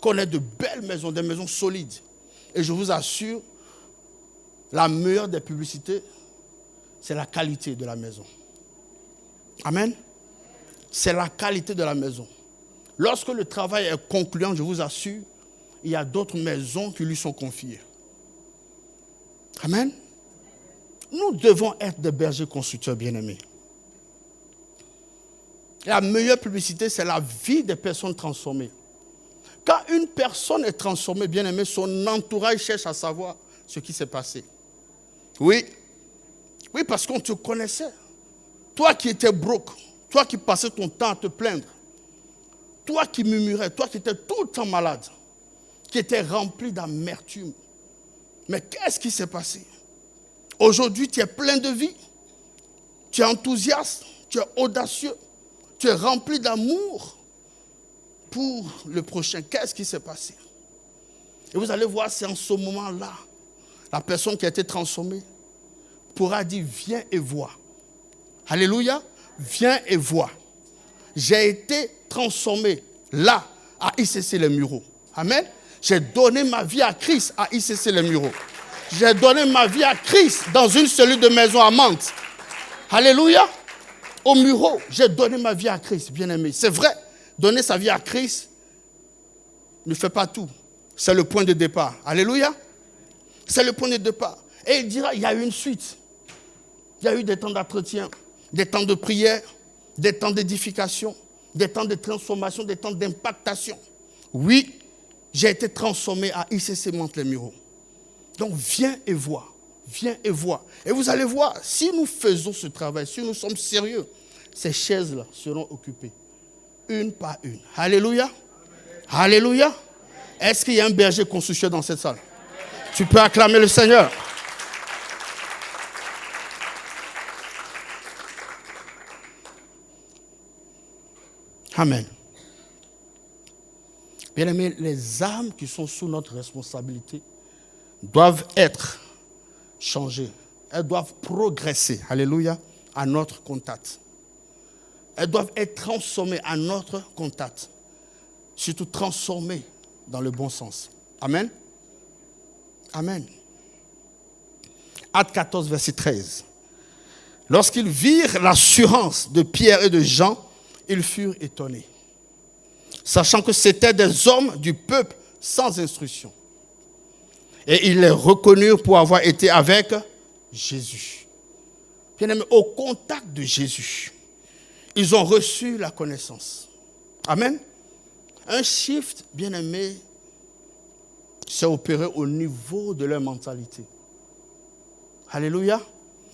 Qu'on ait de belles maisons, des maisons solides. Et je vous assure, la meilleure des publicités, c'est la qualité de la maison. Amen. C'est la qualité de la maison. Lorsque le travail est concluant, je vous assure, il y a d'autres maisons qui lui sont confiées. Amen. Nous devons être des bergers constructeurs bien-aimés. La meilleure publicité, c'est la vie des personnes transformées. Quand une personne est transformée, bien-aimé, son entourage cherche à savoir ce qui s'est passé. Oui. Oui, parce qu'on te connaissait. Toi qui étais broke, toi qui passais ton temps à te plaindre, toi qui murmurais, toi qui étais tout le temps malade, qui étais rempli d'amertume. Mais qu'est-ce qui s'est passé? Aujourd'hui, tu es plein de vie, tu es enthousiaste, tu es audacieux, tu es rempli d'amour pour le prochain. Qu'est-ce qui s'est passé? Et vous allez voir, c'est en ce moment-là, la personne qui a été transformée pourra dire, viens et vois. Alléluia, viens et vois. J'ai été transformé là, à ICC Les Mureaux. Amen. J'ai donné ma vie à Christ à ICC Les Mureaux. J'ai donné ma vie à Christ dans une cellule de maison à Mantes. Alléluia. Au Mureaux, j'ai donné ma vie à Christ, bien-aimé. C'est vrai, donner sa vie à Christ ne fait pas tout. C'est le point de départ. Alléluia. C'est le point de départ. Et il dira, il y a eu une suite. Il y a eu des temps d'entretien, des temps de prière, des temps d'édification, des temps de transformation, des temps d'impactation. Oui, j'ai été transformé à ICC Mantes Les Mureaux. Donc viens et vois, viens et vois. Et vous allez voir, si nous faisons ce travail, si nous sommes sérieux, ces chaises-là seront occupées, une par une. Alléluia. Amen. Alléluia. Est-ce qu'il y a un berger constructeur dans cette salle? Tu peux acclamer le Seigneur. Amen. Bien-aimés, les âmes qui sont sous notre responsabilité doivent être changées. Elles doivent progresser, alléluia, à notre contact. Elles doivent être transformées à notre contact. Surtout transformées dans le bon sens. Amen. Amen. Acte 14, verset 13. Lorsqu'ils virent l'assurance de Pierre et de Jean, ils furent étonnés, sachant que c'étaient des hommes du peuple sans instruction. Et ils les reconnurent pour avoir été avec Jésus. Bien-aimés, au contact de Jésus, ils ont reçu la connaissance. Amen. Un shift, bien-aimé, s'est opéré au niveau de leur mentalité. Alléluia.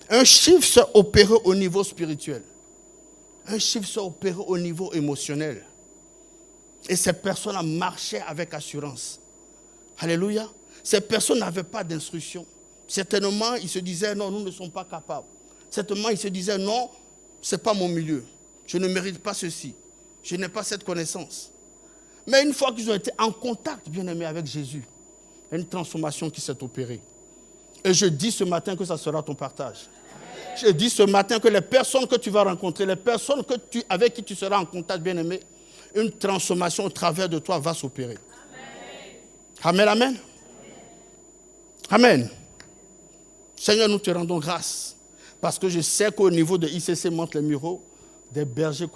Un shift s'est opéré au niveau spirituel. Un chiffre s'est opéré au niveau émotionnel. Et ces personnes marchaient avec assurance. Alléluia. Ces personnes n'avaient pas d'instruction. Certainement, ils se disaient, non, nous ne sommes pas capables. Certainement, ils se disaient, non, ce n'est pas mon milieu. Je ne mérite pas ceci. Je n'ai pas cette connaissance. Mais une fois qu'ils ont été en contact, bien aimé, avec Jésus, il y a une transformation qui s'est opérée. Et je dis ce matin que ça sera ton partage. Je dis ce matin que les personnes que tu vas rencontrer, les personnes avec qui tu seras en contact, bien-aimé, une transformation au travers de toi va s'opérer. Amen, amen. Amen. Seigneur, nous te rendons grâce parce que je sais qu'au niveau de ICC Mantes Les Mureaux, des bergers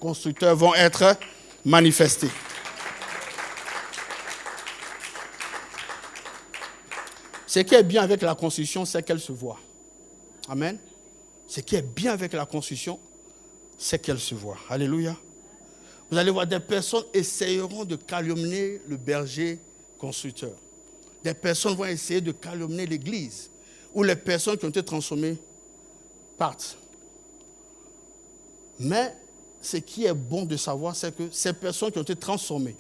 constructeurs vont être manifestés. Ce qui est bien avec la construction, c'est qu'elle se voit. Amen. Ce qui est bien avec la construction, c'est qu'elle se voit. Alléluia. Vous allez voir, des personnes essayeront de calomnier le berger constructeur. Des personnes vont essayer de calomnier l'église. Ou les personnes qui ont été transformées partent. Mais ce qui est bon de savoir, c'est que ces personnes qui ont été transformées,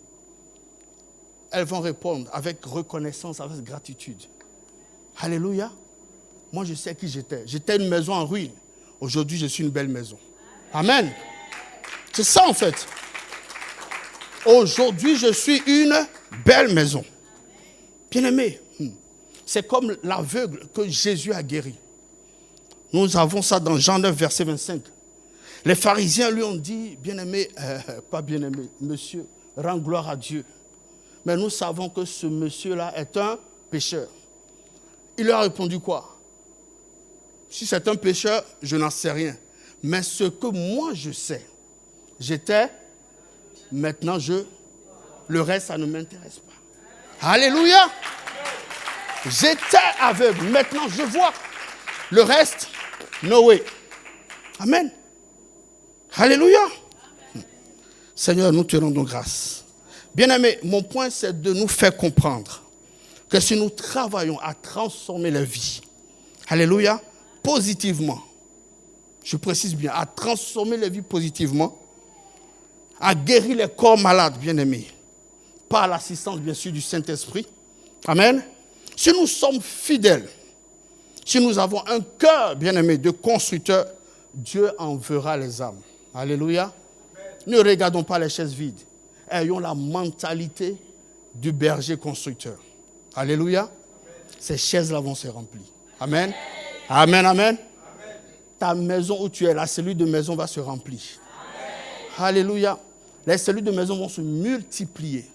elles vont répondre avec reconnaissance, avec gratitude. Alléluia. Moi, je sais qui j'étais. J'étais une maison en ruine. Aujourd'hui, je suis une belle maison. Amen. C'est ça en fait. Aujourd'hui, je suis une belle maison. Bien-aimé, c'est comme l'aveugle que Jésus a guéri. Nous avons ça dans Jean 9, verset 25. Les pharisiens lui ont dit, bien-aimé, pas bien-aimé, monsieur, rends gloire à Dieu. Mais nous savons que ce monsieur-là est un pécheur. Il leur a répondu quoi? Si c'est un pécheur, je n'en sais rien. Mais ce que moi je sais, j'étais, maintenant le reste, ça ne m'intéresse pas. Alléluia! J'étais aveugle, maintenant je vois. Le reste, no way. Amen. Alléluia. Seigneur, nous te rendons grâce. Bien-aimés, mon point, c'est de nous faire comprendre que si nous travaillons à transformer la vie, alléluia, positivement, je précise bien, à transformer les vies positivement, à guérir les corps malades, bien-aimés, par l'assistance, bien sûr, du Saint-Esprit. Amen. Si nous sommes fidèles, si nous avons un cœur, bien-aimé, de constructeur, Dieu enverra les âmes. Alléluia. Ne regardons pas les chaises vides. Ayons la mentalité du berger constructeur. Alléluia. Ces chaises-là vont se remplir. Amen. Amen, amen. Ta maison où tu es, la cellule de maison va se remplir. Amen. Alléluia. Les cellules de maison vont se multiplier.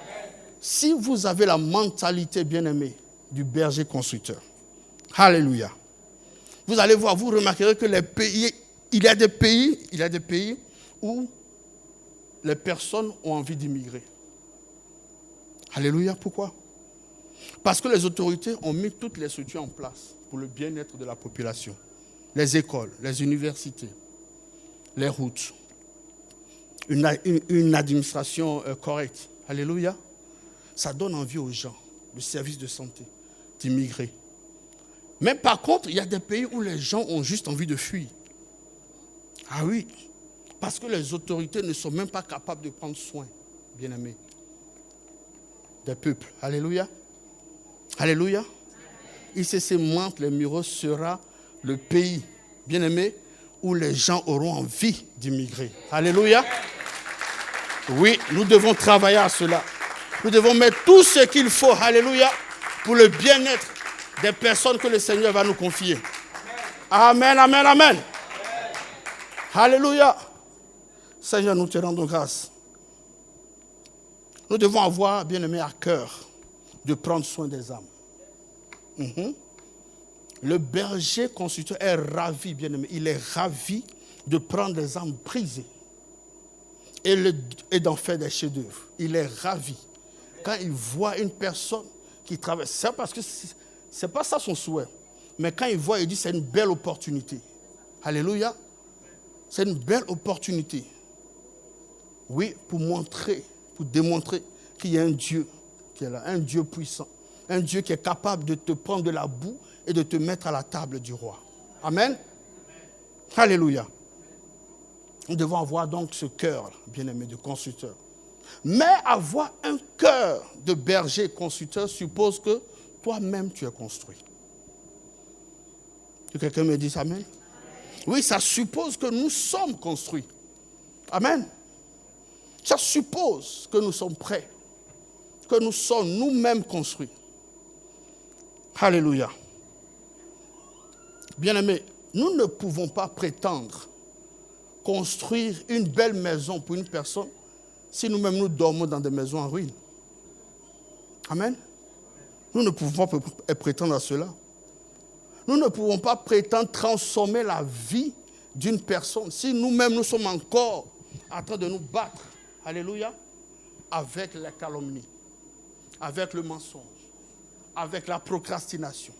Amen. Si vous avez la mentalité, bien-aimée, du berger constructeur. Alléluia. Vous allez voir, vous remarquerez que les pays, il y a des pays où les personnes ont envie d'immigrer. Alléluia. Pourquoi? Parce que les autorités ont mis toutes les structures en place pour le bien-être de la population. Les écoles, les universités, les routes, une administration correcte. Alléluia. Ça donne envie aux gens, le service de santé, d'immigrer. Mais par contre, il y a des pays où les gens ont juste envie de fuir. Ah oui, parce que les autorités ne sont même pas capables de prendre soin, bien-aimés, des peuples. Alléluia. Alléluia. ICC Mantes, les Mureaux sera le pays, bien-aimé, où les gens auront envie d'immigrer. Alléluia. Oui, nous devons travailler à cela. Nous devons mettre tout ce qu'il faut, alléluia, pour le bien-être des personnes que le Seigneur va nous confier. Amen, amen, amen. Alléluia. Seigneur, nous te rendons grâce. Nous devons avoir, bien-aimé, à cœur de prendre soin des âmes. Le berger constructeur est ravi, bien-aimé. Il est ravi de prendre des âmes brisées et d'en faire des chefs-d'œuvre. Il est ravi. Quand il voit une personne qui travaille, c'est parce que ce n'est pas ça son souhait. Mais quand il voit, il dit c'est une belle opportunité. Alléluia. C'est une belle opportunité. Oui, pour démontrer qu'il y a un Dieu qui est là, un Dieu puissant, un Dieu qui est capable de te prendre de la boue et de te mettre à la table du roi. Amen. Alléluia. Nous devons avoir donc ce cœur, bien-aimé, de constructeur. Mais avoir un cœur de berger constructeur suppose que toi-même tu es construit. Que quelqu'un me dise amen? Oui, ça suppose que nous sommes construits. Amen. Ça suppose que nous sommes prêts, que nous sommes nous-mêmes construits. Alléluia. Bien-aimés, nous ne pouvons pas prétendre construire une belle maison pour une personne si nous-mêmes nous dormons dans des maisons en ruine. Amen. Nous ne pouvons pas prétendre à cela. Nous ne pouvons pas prétendre transformer la vie d'une personne si nous-mêmes nous sommes encore en train de nous battre. Alléluia. Avec la calomnie, avec le mensonge, avec la procrastination,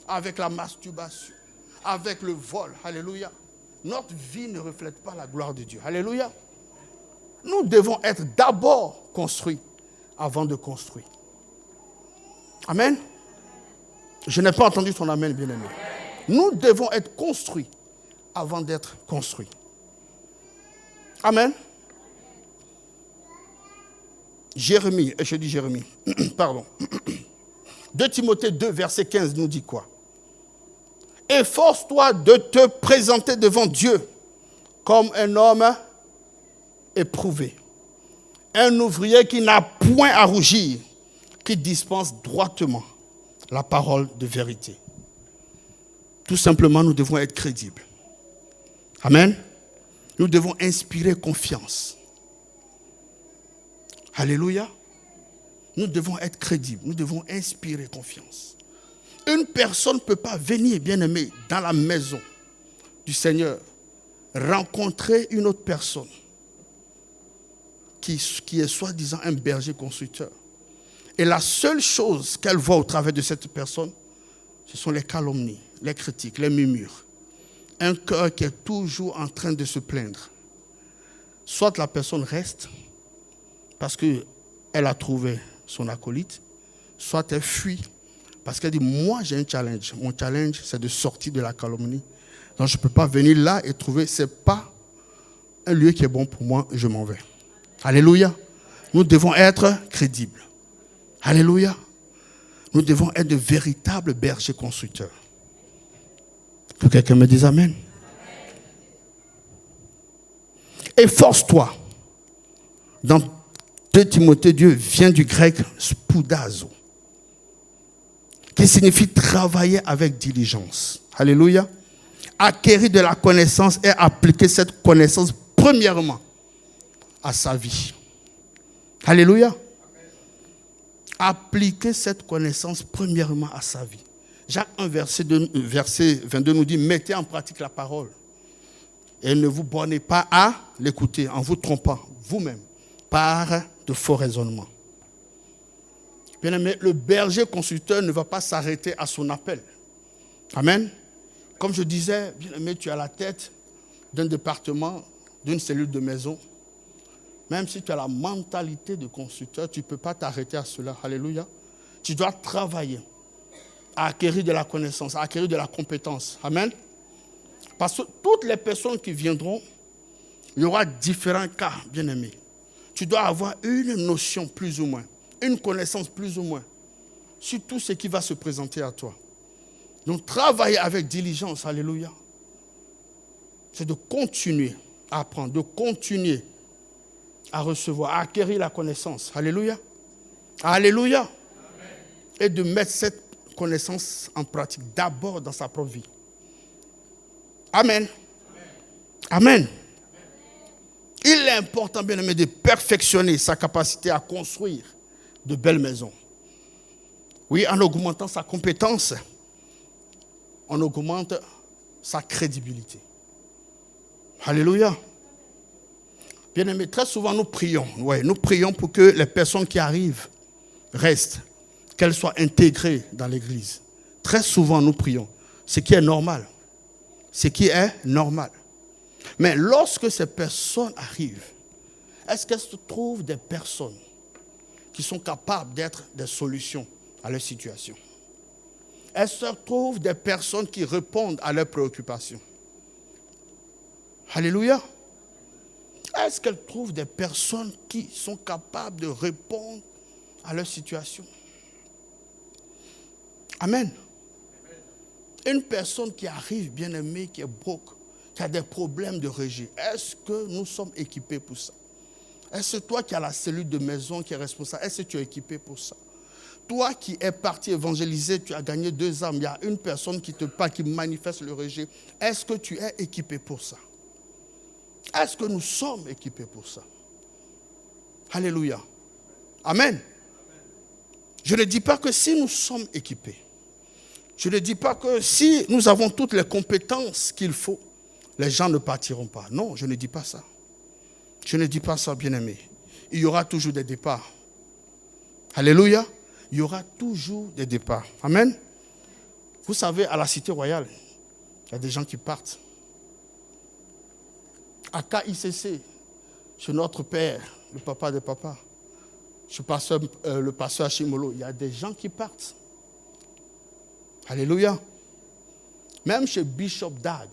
avec la masturbation, avec le vol. Alléluia. Notre vie ne reflète pas la gloire de Dieu. Alléluia. Nous devons être d'abord construits avant de construire. Amen. Je n'ai pas entendu ton amen, bien-aimé. Nous devons être construits avant d'être construits. Amen. Jérémie, pardon. 2 Timothée 2, verset 15 nous dit quoi? Efforce-toi de te présenter devant Dieu comme un homme éprouvé. Un ouvrier qui n'a point à rougir, qui dispense droitement la parole de vérité. Tout simplement, nous devons être crédibles. Amen. Nous devons inspirer confiance. Alléluia. Nous devons être crédibles. Nous devons inspirer confiance. Une personne ne peut pas venir, bien-aimé, dans la maison du Seigneur, rencontrer une autre personne qui est soi-disant un berger constructeur. Et la seule chose qu'elle voit au travers de cette personne, ce sont les calomnies, les critiques, les murmures. Un cœur qui est toujours en train de se plaindre. Soit la personne reste parce qu'elle a trouvé son acolyte, soit elle fuit parce qu'elle dit, moi j'ai un challenge. Mon challenge, c'est de sortir de la calomnie. Donc je ne peux pas venir là et trouver, ce n'est pas un lieu qui est bon pour moi, je m'en vais. Alléluia. Nous devons être crédibles. Alléluia. Nous devons être de véritables bergers constructeurs. Que quelqu'un me dise Amen. Efforce-toi. Dans 2 Timothée, Dieu vient du grec spoudazo, qui signifie travailler avec diligence. Alléluia. Acquérir de la connaissance et appliquer cette connaissance premièrement à sa vie. Alléluia. Appliquer cette connaissance premièrement à sa vie. Jacques 1, verset 22 nous dit, mettez en pratique la parole et ne vous bornez pas à l'écouter en vous trompant vous-même par de faux raisonnements. Bien-aimé, le berger constructeur ne va pas s'arrêter à son appel. Amen. Comme je disais, bien-aimé, tu as la tête d'un département, d'une cellule de maison. Même si tu as la mentalité de constructeur, tu ne peux pas t'arrêter à cela. Alléluia. Tu dois travailler à acquérir de la connaissance, à acquérir de la compétence. Amen. Parce que toutes les personnes qui viendront, il y aura différents cas, bien-aimés. Tu dois avoir une notion plus ou moins, une connaissance plus ou moins sur tout ce qui va se présenter à toi. Donc, travailler avec diligence, alléluia, c'est de continuer à apprendre, de continuer à recevoir, à acquérir la connaissance. Alléluia. Alléluia. Amen. Et de mettre cette connaissance en pratique d'abord dans sa propre vie. Amen. Amen. Amen. Il est important, bien aimé, de perfectionner sa capacité à construire de belles maisons. Oui, en augmentant sa compétence, on augmente sa crédibilité. Alléluia. Bien aimé, très souvent nous prions. Ouais, nous prions pour que les personnes qui arrivent restent, qu'elles soient intégrées dans l'église. Très souvent nous prions. Ce qui est normal. Ce qui est normal. Mais lorsque ces personnes arrivent, est-ce qu'elles se trouvent des personnes qui sont capables d'être des solutions à leur situation? Elles se trouvent des personnes qui répondent à leurs préoccupations. Alléluia. Est-ce qu'elles trouvent des personnes qui sont capables de répondre à leur situation? Amen. Une personne qui arrive, bien aimée, qui est broke, qui a des problèmes de rejet, est-ce que nous sommes équipés pour ça? Est-ce que toi qui as la cellule de maison qui est responsable, est-ce que tu es équipé pour ça? Toi qui es parti évangéliser, tu as gagné 2 âmes, il y a une personne qui te parle, qui manifeste le rejet. Est-ce que tu es équipé pour ça? Est-ce que nous sommes équipés pour ça? Alléluia. Amen. Je ne dis pas que si nous sommes équipés, je ne dis pas que si nous avons toutes les compétences qu'il faut, les gens ne partiront pas. Non, je ne dis pas ça. Je ne dis pas ça, bien-aimé. Il y aura toujours des départs. Alléluia. Il y aura toujours des départs. Amen. Vous savez, à la Cité Royale, il y a des gens qui partent. À KICC, chez notre père, le papa des papas, le pasteur Achimolo, il y a des gens qui partent. Alléluia. Même chez Bishop Dag,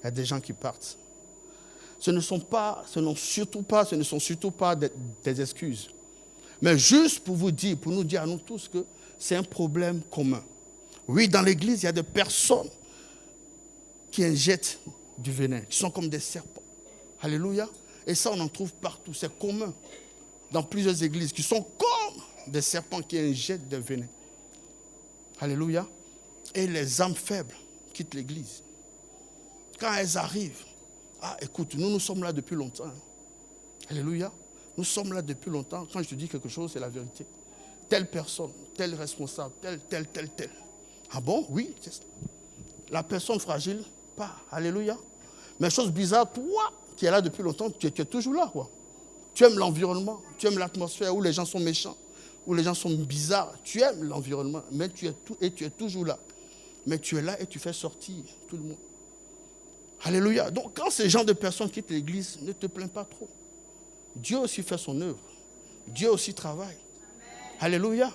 il y a des gens qui partent. Ce ne sont surtout pas des excuses. Mais juste pour vous dire, pour nous dire à nous tous que c'est un problème commun. Oui, dans l'église, il y a des personnes qui injectent du venin, qui sont comme des serpents. Alléluia. Et ça, on en trouve partout. C'est commun dans plusieurs églises qui sont comme des serpents qui injectent des venins. Alléluia. Et les âmes faibles quittent l'église. Quand elles arrivent, écoute, nous sommes là depuis longtemps. Alléluia. Nous sommes là depuis longtemps. Quand je te dis quelque chose, c'est la vérité. Telle personne, tel responsable, tel. Ah bon? Oui, c'est ça. La personne fragile, pas. Alléluia. Mais chose bizarre, toi qui es là depuis longtemps, tu es toujours là, quoi. Tu aimes l'environnement, tu aimes l'atmosphère où les gens sont méchants, où les gens sont bizarres. Tu aimes l'environnement, mais tu es toujours là. Mais tu es là et tu fais sortir tout le monde. Alléluia. Donc quand ces gens de personnes quittent l'église, ne te plains pas trop. Dieu aussi fait son œuvre. Dieu aussi travaille. Amen. Alléluia.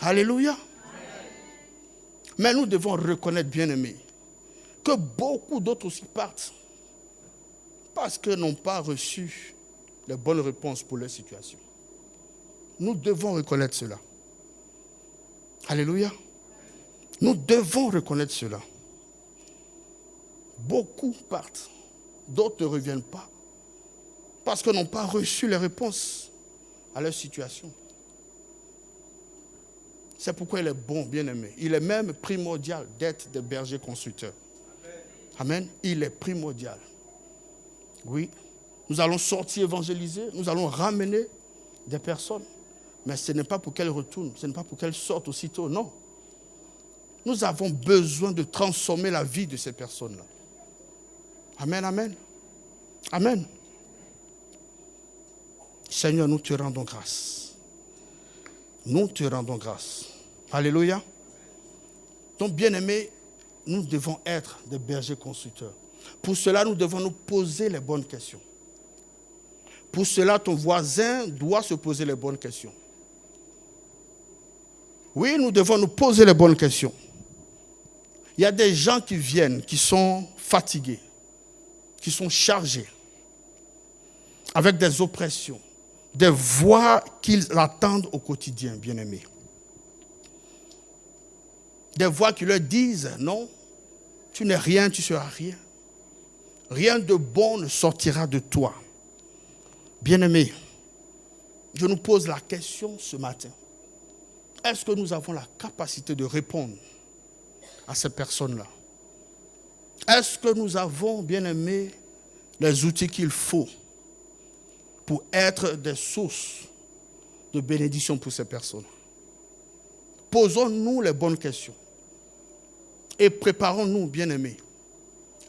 Alléluia. Amen. Mais nous devons reconnaître, bien-aimés, que beaucoup d'autres aussi partent parce qu'ils n'ont pas reçu les bonnes réponses pour leur situation. Nous devons reconnaître cela. Alléluia. Nous devons reconnaître cela. Beaucoup partent, d'autres ne reviennent pas parce qu'ils n'ont pas reçu les réponses à leur situation. C'est pourquoi il est bon, bien-aimé. Il est même primordial d'être des bergers constructeurs. Amen. Il est primordial. Oui. Nous allons sortir évangéliser, nous allons ramener des personnes. Mais ce n'est pas pour qu'elles retournent, ce n'est pas pour qu'elles sortent aussitôt, non. Nous avons besoin de transformer la vie de ces personnes-là. Amen, amen. Amen. Seigneur, nous te rendons grâce. Nous te rendons grâce. Alléluia. Donc, bien-aimés, nous devons être des bergers constructeurs. Pour cela, nous devons nous poser les bonnes questions. Pour cela, ton voisin doit se poser les bonnes questions. Oui, nous devons nous poser les bonnes questions. Il y a des gens qui viennent, qui sont fatigués, qui sont chargés, avec des oppressions, des voix qu'ils attendent au quotidien, bien-aimés. Des voix qui leur disent, non, tu n'es rien, tu seras rien. Rien de bon ne sortira de toi. Bien-aimés, je nous pose la question ce matin. Est-ce que nous avons la capacité de répondre à ces personnes-là? Est-ce que nous avons, bien-aimés, les outils qu'il faut pour être des sources de bénédiction pour ces personnes? Posons-nous les bonnes questions et préparons-nous, bien-aimés,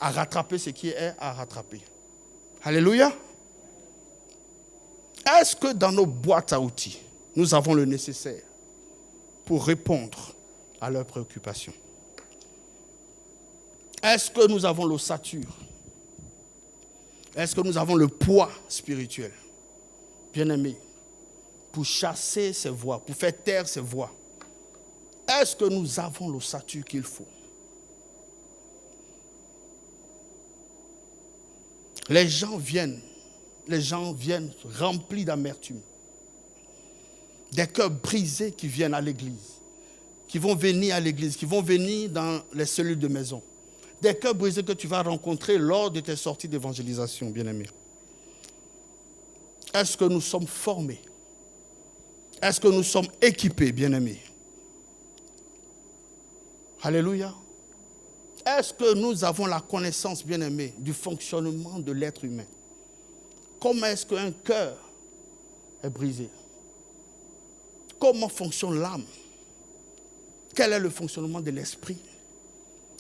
à rattraper ce qui est à rattraper. Alléluia. Est-ce que dans nos boîtes à outils, nous avons le nécessaire pour répondre à leurs préoccupations? Est-ce que nous avons l'ossature? Est-ce que nous avons le poids spirituel, bien-aimés, pour chasser ces voix, pour faire taire ces voix? Est-ce que nous avons l'ossature qu'il faut? Les gens viennent remplis d'amertume. Des cœurs brisés qui viennent à l'église, qui vont venir à l'église, qui vont venir dans les cellules de maison. Des cœurs brisés que tu vas rencontrer lors de tes sorties d'évangélisation, bien-aimés. Est-ce que nous sommes formés? Est-ce que nous sommes équipés, bien-aimés? Alléluia. Est-ce que nous avons la connaissance, bien-aimés, du fonctionnement de l'être humain? Comment est-ce qu'un cœur est brisé? Comment fonctionne l'âme? Quel est le fonctionnement de l'esprit?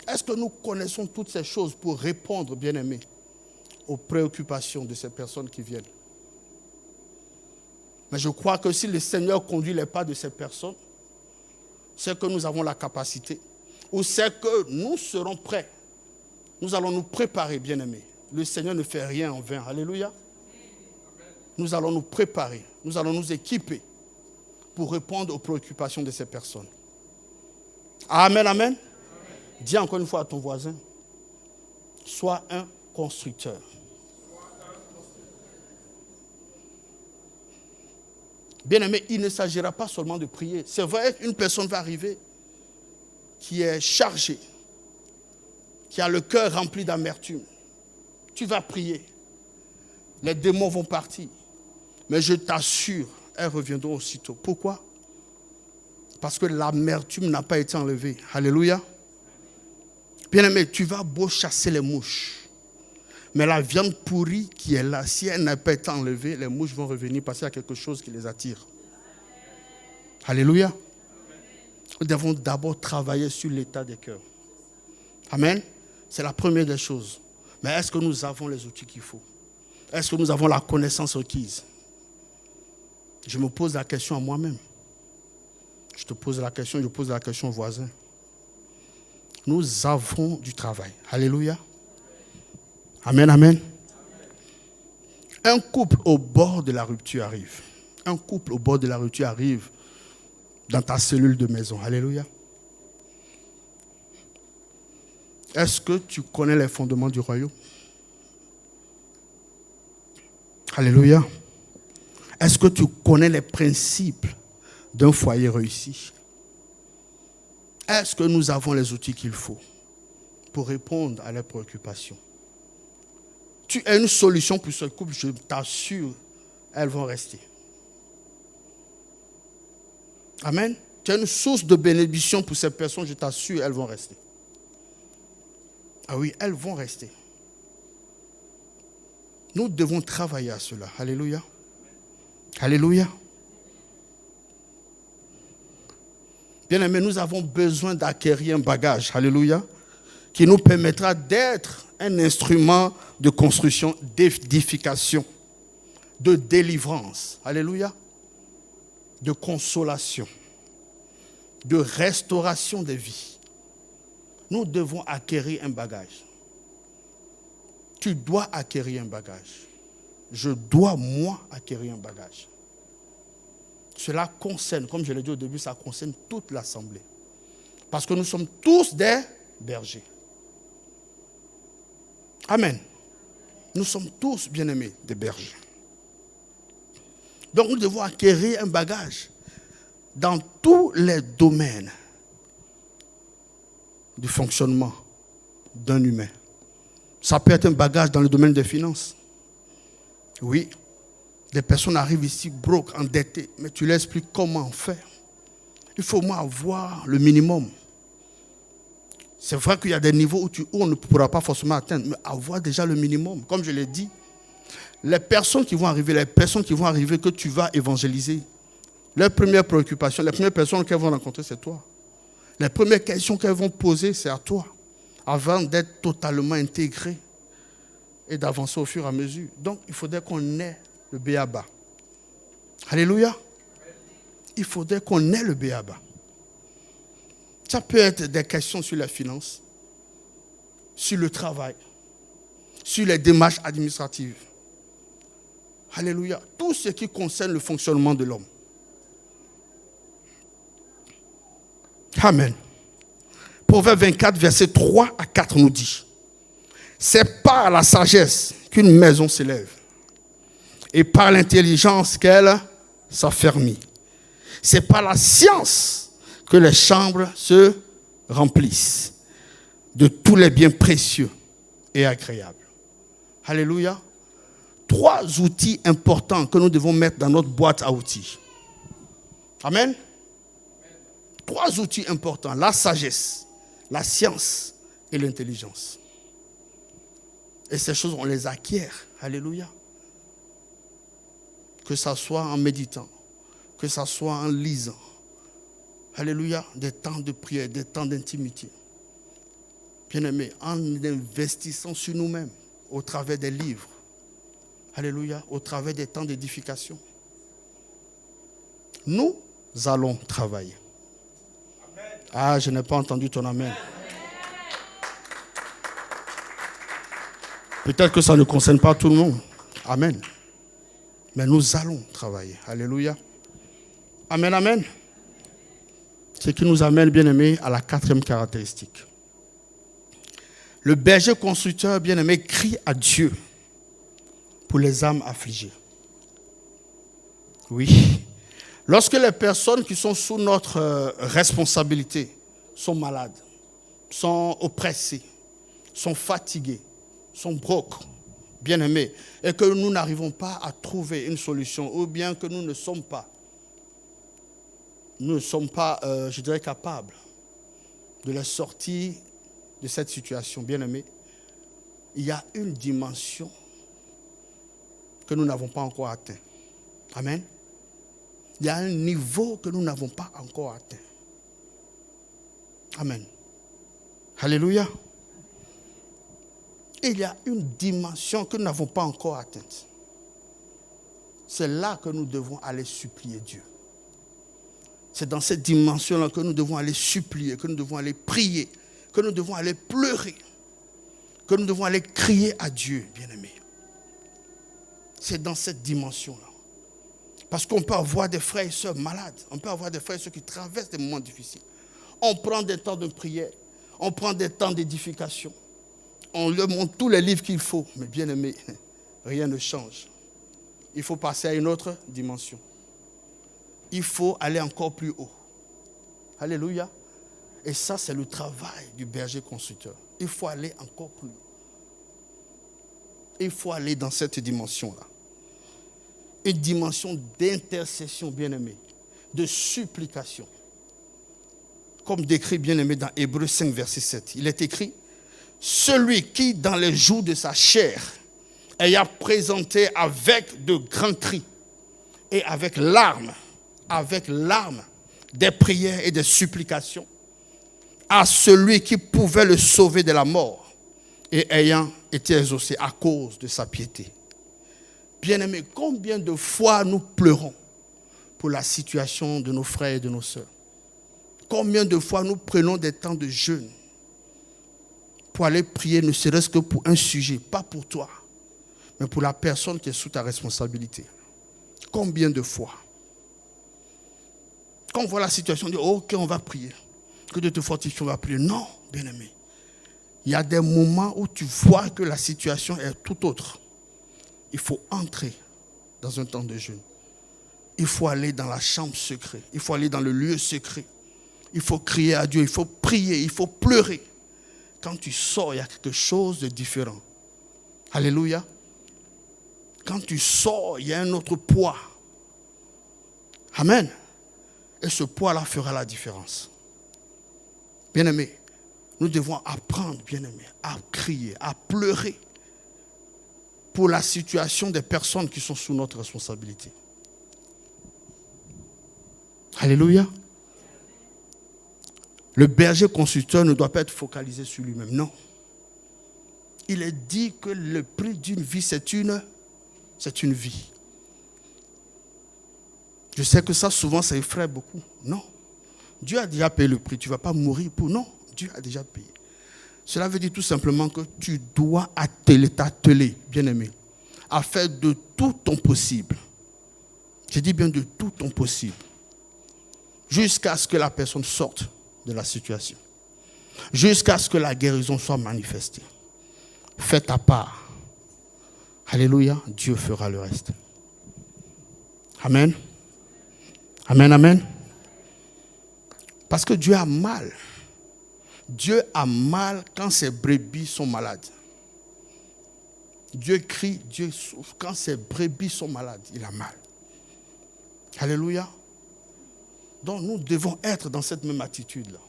Est-ce que nous connaissons toutes ces choses pour répondre, bien-aimés, aux préoccupations de ces personnes qui viennent? Mais je crois que si le Seigneur conduit les pas de ces personnes, c'est que nous avons la capacité, ou c'est que nous serons prêts. Nous allons nous préparer, bien-aimés. Le Seigneur ne fait rien en vain. Alléluia. Nous allons nous préparer, nous allons nous équiper pour répondre aux préoccupations de ces personnes. Amen, amen. Dis encore une fois à ton voisin, sois un constructeur. Bien-aimé, il ne s'agira pas seulement de prier. C'est vrai qu'une personne va arriver qui est chargée, qui a le cœur rempli d'amertume, tu vas prier. Les démons vont partir. Mais je t'assure, elles reviendront aussitôt. Pourquoi? Parce que l'amertume n'a pas été enlevée. Alléluia. Bien-aimé, tu vas beau chasser les mouches. Mais la viande pourrie qui est là, si elle n'a pas été enlevée, les mouches vont revenir parce qu'il y a quelque chose qui les attire. Alléluia. Nous devons d'abord travailler sur l'état des cœurs. Amen. C'est la première des choses. Mais est-ce que nous avons les outils qu'il faut? Est-ce que nous avons la connaissance requise? Je me pose la question à moi-même. Je te pose la question, je pose la question aux voisins. Nous avons du travail. Alléluia. Amen, amen. Un couple au bord de la rupture arrive. Un couple au bord de la rupture arrive dans ta cellule de maison. Alléluia. Est-ce que tu connais les fondements du royaume? Alléluia. Est-ce que tu connais les principes d'un foyer réussi? Est-ce que nous avons les outils qu'il faut pour répondre à leurs préoccupations? Tu as une solution pour ce couple, je t'assure, elles vont rester. Amen. Tu as une source de bénédiction pour ces personnes, je t'assure, elles vont rester. Ah oui, elles vont rester. Nous devons travailler à cela. Alléluia. Alléluia. Bien-aimés, nous avons besoin d'acquérir un bagage. Alléluia. Qui nous permettra d'être un instrument de construction, d'édification, de délivrance. Alléluia. De consolation, de restauration des vies. Nous devons acquérir un bagage. Tu dois acquérir un bagage. Je dois, moi, acquérir un bagage. Cela concerne, comme je l'ai dit au début, ça concerne toute l'assemblée. Parce que nous sommes tous des bergers. Amen. Nous sommes tous, bien-aimés, des bergers. Donc nous devons acquérir un bagage dans tous les domaines du fonctionnement d'un humain. Ça peut être un bagage dans le domaine des finances. Oui, des personnes arrivent ici broke, endettées, mais tu leur expliques comment faire. Il faut au moins avoir le minimum. C'est vrai qu'il y a des niveaux où on ne pourra pas forcément atteindre, mais avoir déjà le minimum. Comme je l'ai dit, les personnes qui vont arriver que tu vas évangéliser, leur première préoccupation, les premières personnes qu'elles vont rencontrer, c'est toi. Les premières questions qu'elles vont poser, c'est à toi, avant d'être totalement intégré et d'avancer au fur et à mesure. Donc, il faudrait qu'on ait le béaba. Alléluia. Il faudrait qu'on ait le béaba. Ça peut être des questions sur la finance, sur le travail, sur les démarches administratives. Alléluia. Tout ce qui concerne le fonctionnement de l'homme. Amen. Proverbe 24, versets 3 à 4 nous dit: c'est par la sagesse qu'une maison s'élève, et par l'intelligence qu'elle s'affermit. C'est par la science que les chambres se remplissent de tous les biens précieux et agréables. Alléluia. 3 outils importants que nous devons mettre dans notre boîte à outils. Amen. 3 outils importants: la sagesse, la science et l'intelligence. Et ces choses, on les acquiert. Alléluia. Que ça soit en méditant, que ça soit en lisant. Alléluia. Des temps de prière, des temps d'intimité. Bien-aimés, en investissant sur nous-mêmes, au travers des livres. Alléluia. Au travers des temps d'édification. Nous allons travailler. Amen. Ah, je n'ai pas entendu ton amen. Peut-être que ça ne concerne pas tout le monde. Amen. Mais nous allons travailler. Alléluia. Amen, amen. Ce qui nous amène, bien-aimés, à la 4e caractéristique. Le berger constructeur, bien-aimé, crie à Dieu pour les âmes affligées. Oui. Lorsque les personnes qui sont sous notre responsabilité sont malades, sont oppressées, sont fatigués, sont brocs, bien-aimés, et que nous n'arrivons pas à trouver une solution, ou bien que nous ne sommes pas, je dirais, capables de la sortie de cette situation, bien-aimés, il y a une dimension que nous n'avons pas encore atteint. Amen. Il y a un niveau que nous n'avons pas encore atteint. Amen. Alléluia. Il y a une dimension que nous n'avons pas encore atteinte. C'est là que nous devons aller supplier Dieu. C'est dans cette dimension-là que nous devons aller supplier, que nous devons aller prier, que nous devons aller pleurer, que nous devons aller crier à Dieu, bien-aimés. C'est dans cette dimension-là. Parce qu'on peut avoir des frères et sœurs malades, on peut avoir des frères et sœurs qui traversent des moments difficiles. On prend des temps de prière, on prend des temps d'édification, on leur montre tous les livres qu'il faut, mais bien-aimés, rien ne change. Il faut passer à une autre dimension. Il faut aller encore plus haut. Alléluia. Et ça, c'est le travail du berger constructeur. Il faut aller encore plus haut. Il faut aller dans cette dimension-là. Une dimension d'intercession, bien-aimé, de supplication. Comme décrit, bien-aimé, dans Hébreux 5, verset 7. Il est écrit, « Celui qui, dans les jours de sa chair, ayant présenté avec de grands cris et avec larmes, des prières et des supplications, à celui qui pouvait le sauver de la mort et ayant été exaucé à cause de sa piété. » Bien-aimés, combien de fois nous pleurons pour la situation de nos frères et de nos sœurs? Combien de fois nous prenons des temps de jeûne pour aller prier, ne serait-ce que pour un sujet, pas pour toi, mais pour la personne qui est sous ta responsabilité? Combien de fois? Quand on voit la situation, on dit, ok, on va prier. Que Dieu te fortifie, on va prier. Non, bien-aimé. Il y a des moments où tu vois que la situation est tout autre. Il faut entrer dans un temps de jeûne. Il faut aller dans la chambre secrète. Il faut aller dans le lieu secret. Il faut crier à Dieu. Il faut prier. Il faut pleurer. Quand tu sors, il y a quelque chose de différent. Alléluia. Quand tu sors, il y a un autre poids. Amen. Et ce poids-là fera la différence. Bien-aimés, nous devons apprendre, bien-aimés, à crier, à pleurer pour la situation des personnes qui sont sous notre responsabilité. Alléluia. Le berger constructeur ne doit pas être focalisé sur lui-même. Non. Il est dit que le prix d'une vie, c'est une vie. Je sais que ça, souvent, ça effraie beaucoup. Non. Dieu a déjà payé le prix. Tu ne vas pas mourir pour... Non. Dieu a déjà payé. Cela veut dire tout simplement que tu dois t'atteler, bien-aimé, à faire de tout ton possible. Je dis bien de tout ton possible. Jusqu'à ce que la personne sorte de la situation. Jusqu'à ce que la guérison soit manifestée. Fais ta part. Alléluia. Dieu fera le reste. Amen. Amen, amen. Parce que Dieu a mal. Dieu a mal quand ses brebis sont malades. Dieu crie, Dieu souffre. Quand ses brebis sont malades, il a mal. Alléluia. Donc nous devons être dans cette même attitude-là.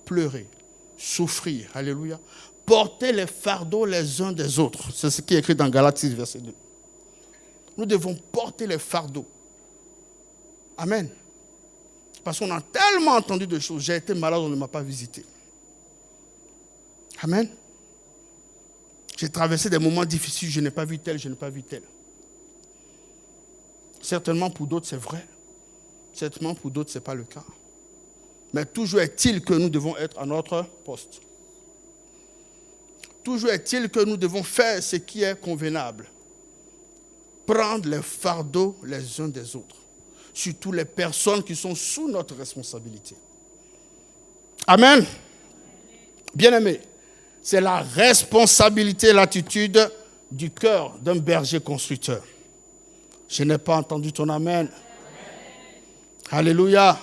Pleurer, souffrir. Alléluia. Porter les fardeaux les uns des autres. C'est ce qui est écrit dans Galates 6, verset 2. Nous devons porter les fardeaux. Amen. Parce qu'on a tellement entendu de choses. J'ai été malade, on ne m'a pas visité. Amen. J'ai traversé des moments difficiles, je n'ai pas vu tel, je n'ai pas vu tel. Certainement pour d'autres c'est vrai. Certainement pour d'autres ce n'est pas le cas. Mais toujours est-il que nous devons être à notre poste. Toujours est-il que nous devons faire ce qui est convenable. Prendre les fardeaux les uns des autres. Surtout les personnes qui sont sous notre responsabilité. Amen. Bien-aimés, c'est la responsabilité et l'attitude du cœur d'un berger constructeur. Je n'ai pas entendu ton amen. Alléluia.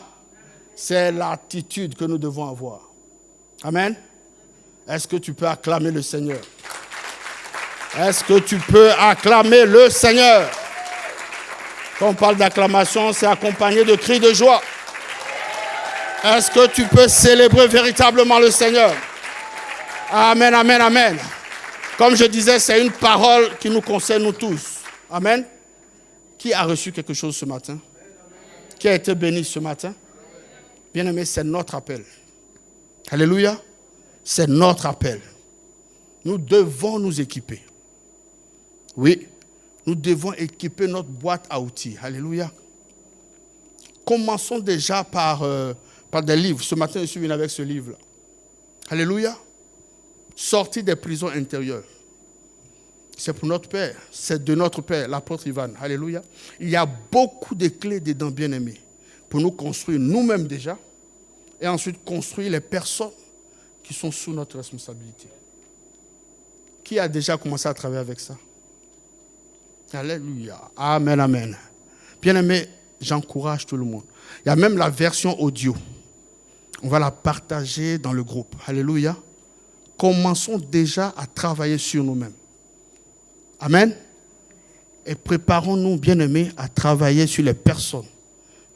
C'est l'attitude que nous devons avoir. Amen. Est-ce que tu peux acclamer le Seigneur? Est-ce que tu peux acclamer le Seigneur? Quand on parle d'acclamation, c'est accompagné de cris de joie. Est-ce que tu peux célébrer véritablement le Seigneur? Amen, amen, amen. Comme je disais, c'est une parole qui nous concerne nous tous. Amen. Qui a reçu quelque chose ce matin? Qui a été béni ce matin? Bien-aimé, c'est notre appel. Alléluia. C'est notre appel. Nous devons nous équiper. Oui, nous devons équiper notre boîte à outils. Alléluia. Commençons déjà par des livres. Ce matin, je suis venu avec ce livre-là. Alléluia. Sorti des prisons intérieures. C'est pour notre Père. C'est de notre Père, l'apôtre Ivan. Alléluia. Il y a beaucoup de clés dedans, bien-aimés, pour nous construire nous-mêmes déjà, et ensuite construire les personnes qui sont sous notre responsabilité. Qui a déjà commencé à travailler avec ça? Alléluia. Amen, amen. Bien-aimés, j'encourage tout le monde. Il y a même la version audio. On va la partager dans le groupe. Alléluia. Commençons déjà à travailler sur nous-mêmes. Amen. Et préparons-nous, bien-aimés, à travailler sur les personnes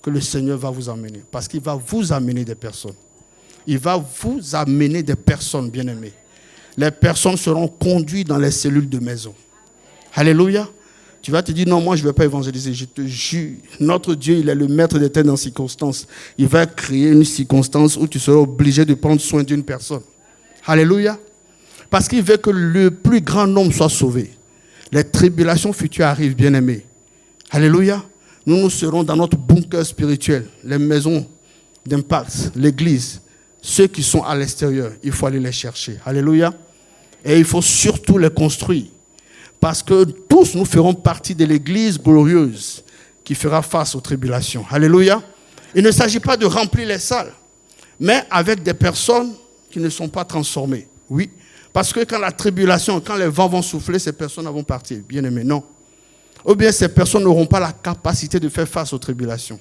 que le Seigneur va vous amener. Parce qu'il va vous amener des personnes. Il va vous amener des personnes, bien-aimés. Les personnes seront conduites dans les cellules de maison. Alléluia. Tu vas te dire, non, moi je ne vais pas évangéliser. Je te jure, notre Dieu, il est le maître des temps en circonstances. Il va créer une circonstance où tu seras obligé de prendre soin d'une personne. Alléluia. Parce qu'il veut que le plus grand nombre soit sauvé. Les tribulations futures arrivent, bien-aimés. Alléluia. Nous serons dans notre bunker spirituel, les maisons d'impact, l'église. Ceux qui sont à l'extérieur, il faut aller les chercher. Alléluia. Et il faut surtout les construire. Parce que tous nous ferons partie de l'église glorieuse qui fera face aux tribulations. Alléluia. Il ne s'agit pas de remplir les salles, mais avec des personnes qui ne sont pas transformées. Oui. Parce que quand la tribulation, quand les vents vont souffler, ces personnes vont partir. Bien aimé, non. Ou bien ces personnes n'auront pas la capacité de faire face aux tribulations.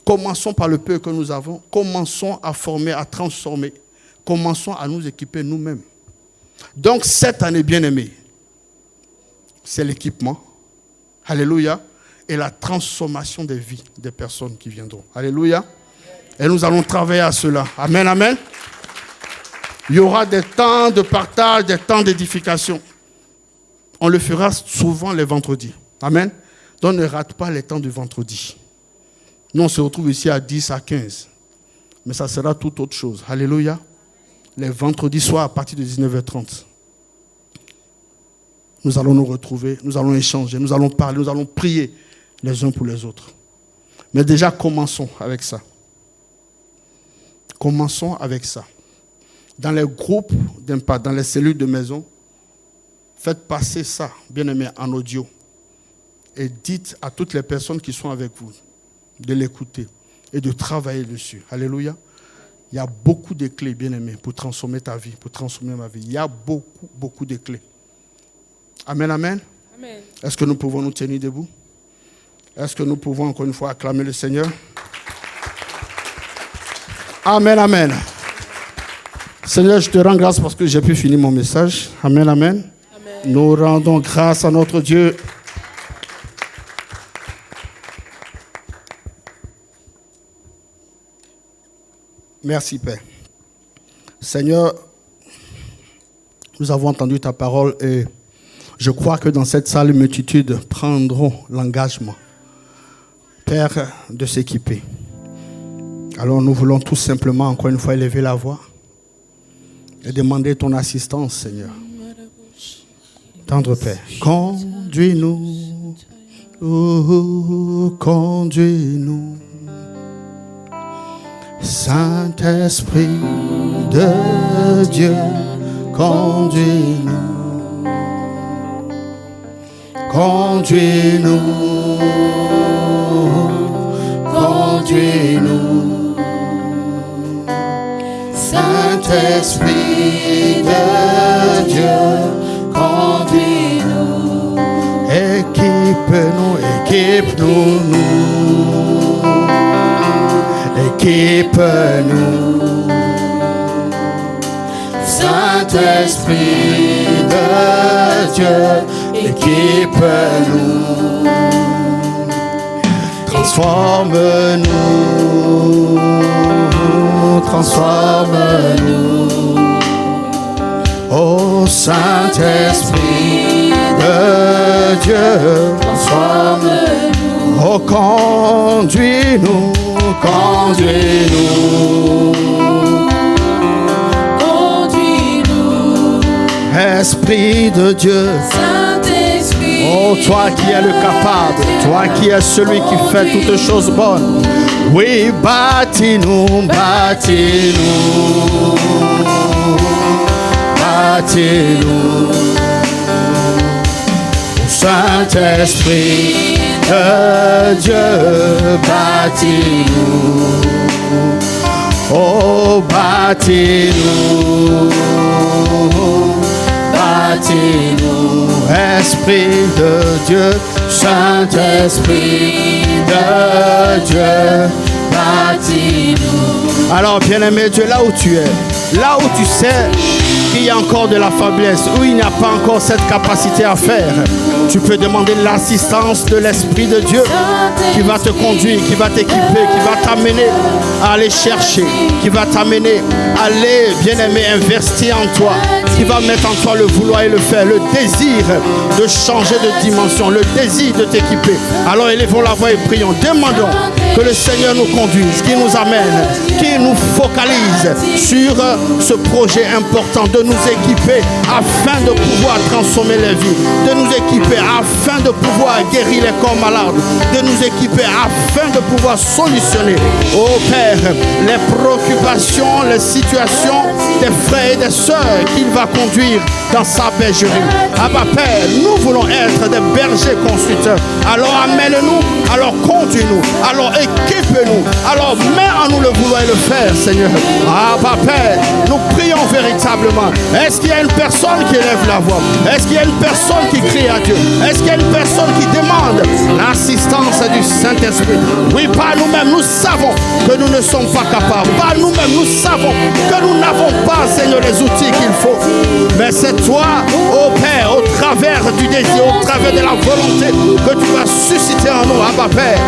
Commençons par le peu que nous avons. Commençons à former, à transformer. Commençons à nous équiper nous-mêmes. Donc cette année, bien aimé, c'est l'équipement. Alléluia. Et la transformation des vies des personnes qui viendront. Alléluia. Et nous allons travailler à cela. Amen, amen. Il y aura des temps de partage, des temps d'édification. On le fera souvent les vendredis. Amen. Donc ne rate pas les temps du vendredi. Nous, on se retrouve ici à 10 à 15. Mais ça sera tout autre chose. Alléluia. Les vendredis soirs à partir de 19h30. Nous allons nous retrouver, nous allons échanger, nous allons parler, nous allons prier les uns pour les autres. Mais déjà, commençons avec ça. Commençons avec ça. Dans les groupes d'impact, dans les cellules de maison, faites passer ça, bien aimé, en audio. Et dites à toutes les personnes qui sont avec vous de l'écouter et de travailler dessus. Alléluia. Il y a beaucoup de clés, bien aimé, pour transformer ta vie, pour transformer ma vie. Il y a beaucoup, beaucoup de clés. Amen, amen. Amen. Est-ce que nous pouvons nous tenir debout? Est-ce que nous pouvons encore une fois acclamer le Seigneur? Amen, amen. Seigneur, je te rends grâce parce que j'ai pu finir mon message. Amen, amen. Amen. Nous rendons grâce à notre Dieu. Merci, Père. Seigneur, nous avons entendu ta parole et je crois que dans cette salle, une multitude prendront l'engagement, Père, de s'équiper. Alors nous voulons tout simplement, encore une fois, élever la voix et demander ton assistance, Seigneur. Tendre Père, conduis-nous, conduis-nous. Saint-Esprit de Dieu, conduis-nous. Conduis-nous, conduis-nous. Saint-Esprit de Dieu, conduis-nous. Équipe-nous, équipe-nous, équipe-nous. Saint-Esprit de Dieu, équipe-nous. Transforme-nous, transforme-nous. Ô Saint-Esprit de Dieu, transforme-nous. Oh, conduis-nous, conduis-nous. Esprit de Dieu, Saint-Esprit, oh toi qui es le capable, toi qui es celui qui fait toutes choses bonnes. Oui, bâtis-nous, bâtis-nous, bâtis-nous. Saint-Esprit de Dieu, bâtis-nous. Oh, bâtis-nous, bâtis-nous, Esprit de Dieu, Saint-Esprit de Dieu, bâtis-nous. Alors, bien-aimé Dieu, là où tu es, là où tu sais qu'il y a encore de la faiblesse, où il n'y a pas encore cette capacité à faire, tu peux demander l'assistance de l'Esprit de Dieu qui va te conduire, qui va t'équiper, qui va t'amener à aller chercher, qui va t'amener à aller, bien-aimé, investir en toi, qui va mettre en toi le vouloir et le faire, le désir de changer de dimension, le désir de t'équiper. Alors élevons la voix et prions, demandons que le Seigneur nous conduise, qu'il nous amène, qu'il nous focalise sur ce projet important de nous équiper afin de pouvoir transformer les vies, de nous équiper afin de pouvoir guérir les corps malades, de nous équiper afin de pouvoir solutionner, oh Père, les préoccupations, les situations des frères et des sœurs qu'il va conduire dans sa bergerie. Abba Père, nous voulons être des bergers constructeurs. Alors amène-nous, alors conduis-nous, alors équipe-nous, alors mets en nous le vouloir et le faire, Seigneur. Abba Père, nous prions véritablement. Est-ce qu'il y a une personne qui élève la voix? Est-ce qu'il y a une personne qui crie à Dieu? Est-ce qu'il y a une personne qui demande l'assistance du Saint-Esprit? Oui, par nous-mêmes, nous savons que nous ne sommes pas capables. Par nous-mêmes, nous savons que nous n'avons pas, Seigneur, les outils qu'il faut. Mais c'est toi, ô Père, au travers du désir, au travers de la volonté que tu vas susciter en nous, Abba Père.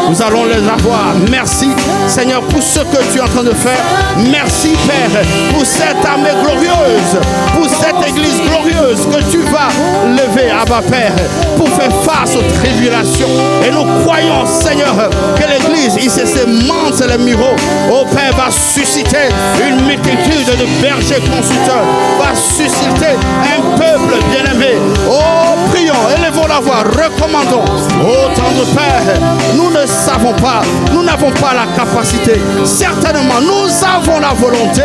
Nous allons les avoir. Merci, Seigneur, pour ce que tu es en train de faire. Merci, Père, pour cette armée glorieuse, pour cette église glorieuse que tu vas lever, Abba Père, pour faire face aux tribulations. Et nous croyons, Seigneur, que l'église, ICC Mans-les-Mureaux, ô Père, va susciter une multitude de bergers constructeurs, va susciter un peuple bien-aimé. Oh, prions, élevons la voix, recommandons. Oh, tendre Père, nous ne savons pas, nous n'avons pas la capacité. Certainement, nous avons la volonté,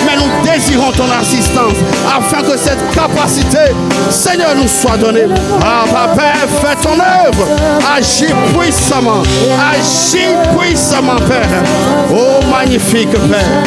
mais nous désirons ton assistance afin que cette capacité, Seigneur, nous soit donnée. Ah, Père, fais ton œuvre, agis puissamment, Père. Oh, magnifique Père.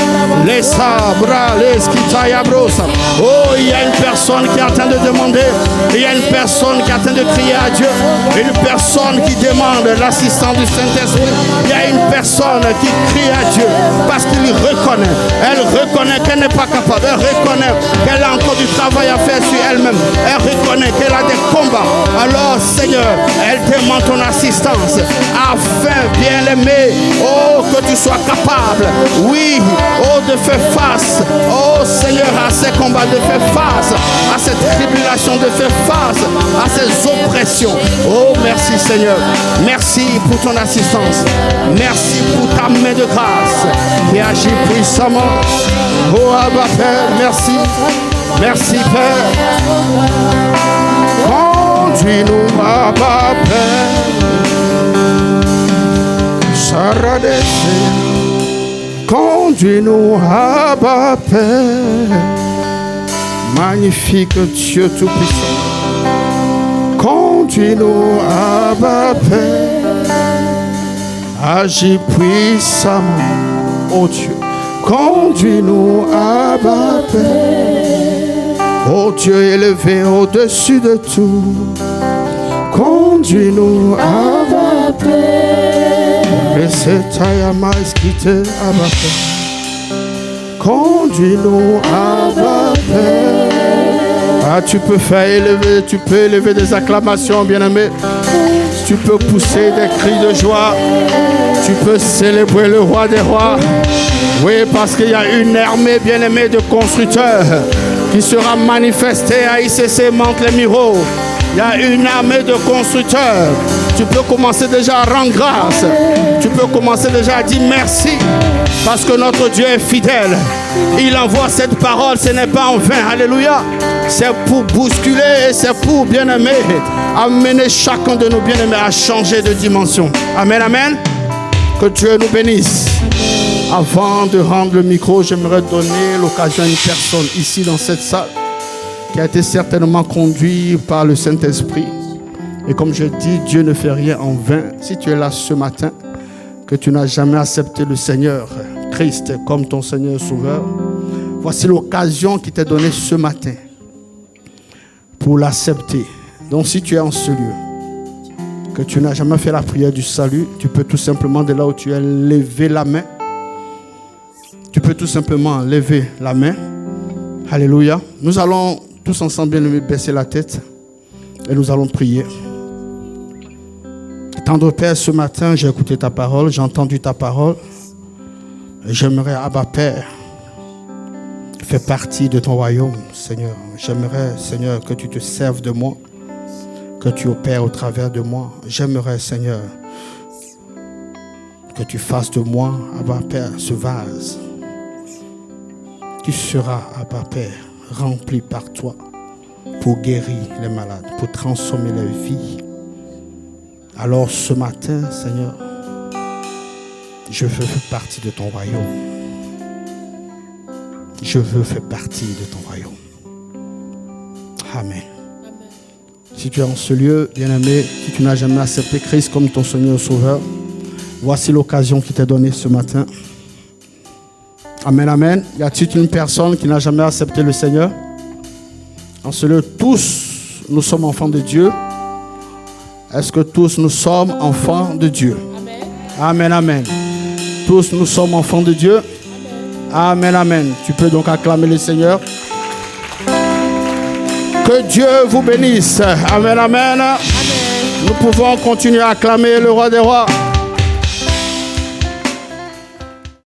Les sabras, les skitayabrosa. Oh, il y a une personne qui est en train de demander, il y a une personne qui est en train de crier à Dieu, une personne qui demande l'assistance du Saint-Esprit. Il y a une personne qui crie à Dieu parce qu'il reconnaît, elle reconnaît qu'elle n'est pas capable, elle reconnaît qu'elle a encore du travail à faire sur elle-même, elle reconnaît qu'elle a des combats. Alors Seigneur, elle demande ton assistance afin, bien-aimé, oh, que tu sois capable, oui, oh, de faire face, oh Seigneur, à ces combats, de faire face à cette tribulation, de faire face à ces oppressions. Oh, merci Seigneur, merci pour ton assistance, merci pour ta main de grâce qui agit puissamment. Oh Abba Père, merci, merci Père. Conduis-nous Abba Père, conduis-nous Abba Père, magnifique Dieu Tout-Puissant. Conduis-nous Abba Père, agis puissamment, oh Dieu. Conduis-nous Abba Père, oh Dieu élevé au-dessus de tout. Conduis-nous Abba Père, Conduis-nous, Abba Père. Ah, tu peux élever des acclamations, bien-aimé. Tu peux pousser des cris de joie. Tu peux célébrer le roi des rois. Oui, parce qu'il y a une armée, bien-aimée, de constructeurs qui sera manifestée à ICC Mantes-les-Mureaux. Il y a une armée de constructeurs. Tu peux commencer déjà à rendre grâce. Tu peux commencer déjà à dire merci. Parce que notre Dieu est fidèle. Il envoie cette parole, ce n'est pas en vain. Alléluia. C'est pour bousculer et c'est pour, bien-aimés, amener chacun de nos bien-aimés à changer de dimension. Amen, amen. Que Dieu nous bénisse. Avant de rendre le micro, j'aimerais donner l'occasion à une personne ici dans cette salle qui a été certainement conduit par le Saint-Esprit. Et comme je dis, Dieu ne fait rien en vain. Si tu es là ce matin, que tu n'as jamais accepté le Seigneur Christ comme ton Seigneur Sauveur, voici l'occasion qui t'est donnée ce matin pour l'accepter. Donc si tu es en ce lieu, que tu n'as jamais fait la prière du salut, tu peux tout simplement de là où tu es lever la main. Tu peux tout simplement lever la main. Alléluia. Nous allons tous ensemble bien baisser la tête et nous allons prier. Tendre Père, ce matin, j'ai écouté ta parole, j'ai entendu ta parole. J'aimerais, Abba Père, faire partie de ton royaume, Seigneur. J'aimerais, Seigneur, que tu te serves de moi, que tu opères au travers de moi. J'aimerais, Seigneur, que tu fasses de moi, Abba Père, ce vase. Tu seras, Abba Père, rempli par toi pour guérir les malades, pour transformer les vies. Alors ce matin, Seigneur, je veux faire partie de ton royaume. Je veux faire partie de ton royaume. Amen. Amen. Si tu es en ce lieu, bien-aimé, si tu n'as jamais accepté Christ comme ton Seigneur Sauveur, voici l'occasion qui t'est donnée ce matin. Amen, amen. Y a-t-il une personne qui n'a jamais accepté le Seigneur? En ce lieu, tous, nous sommes enfants de Dieu. Est-ce que tous nous sommes enfants de Dieu? Amen, amen. Amen. Tous nous sommes enfants de Dieu. Amen, amen. Tu peux donc acclamer le Seigneur. Que Dieu vous bénisse. Amen, amen. Amen. Nous pouvons continuer à acclamer le roi des rois.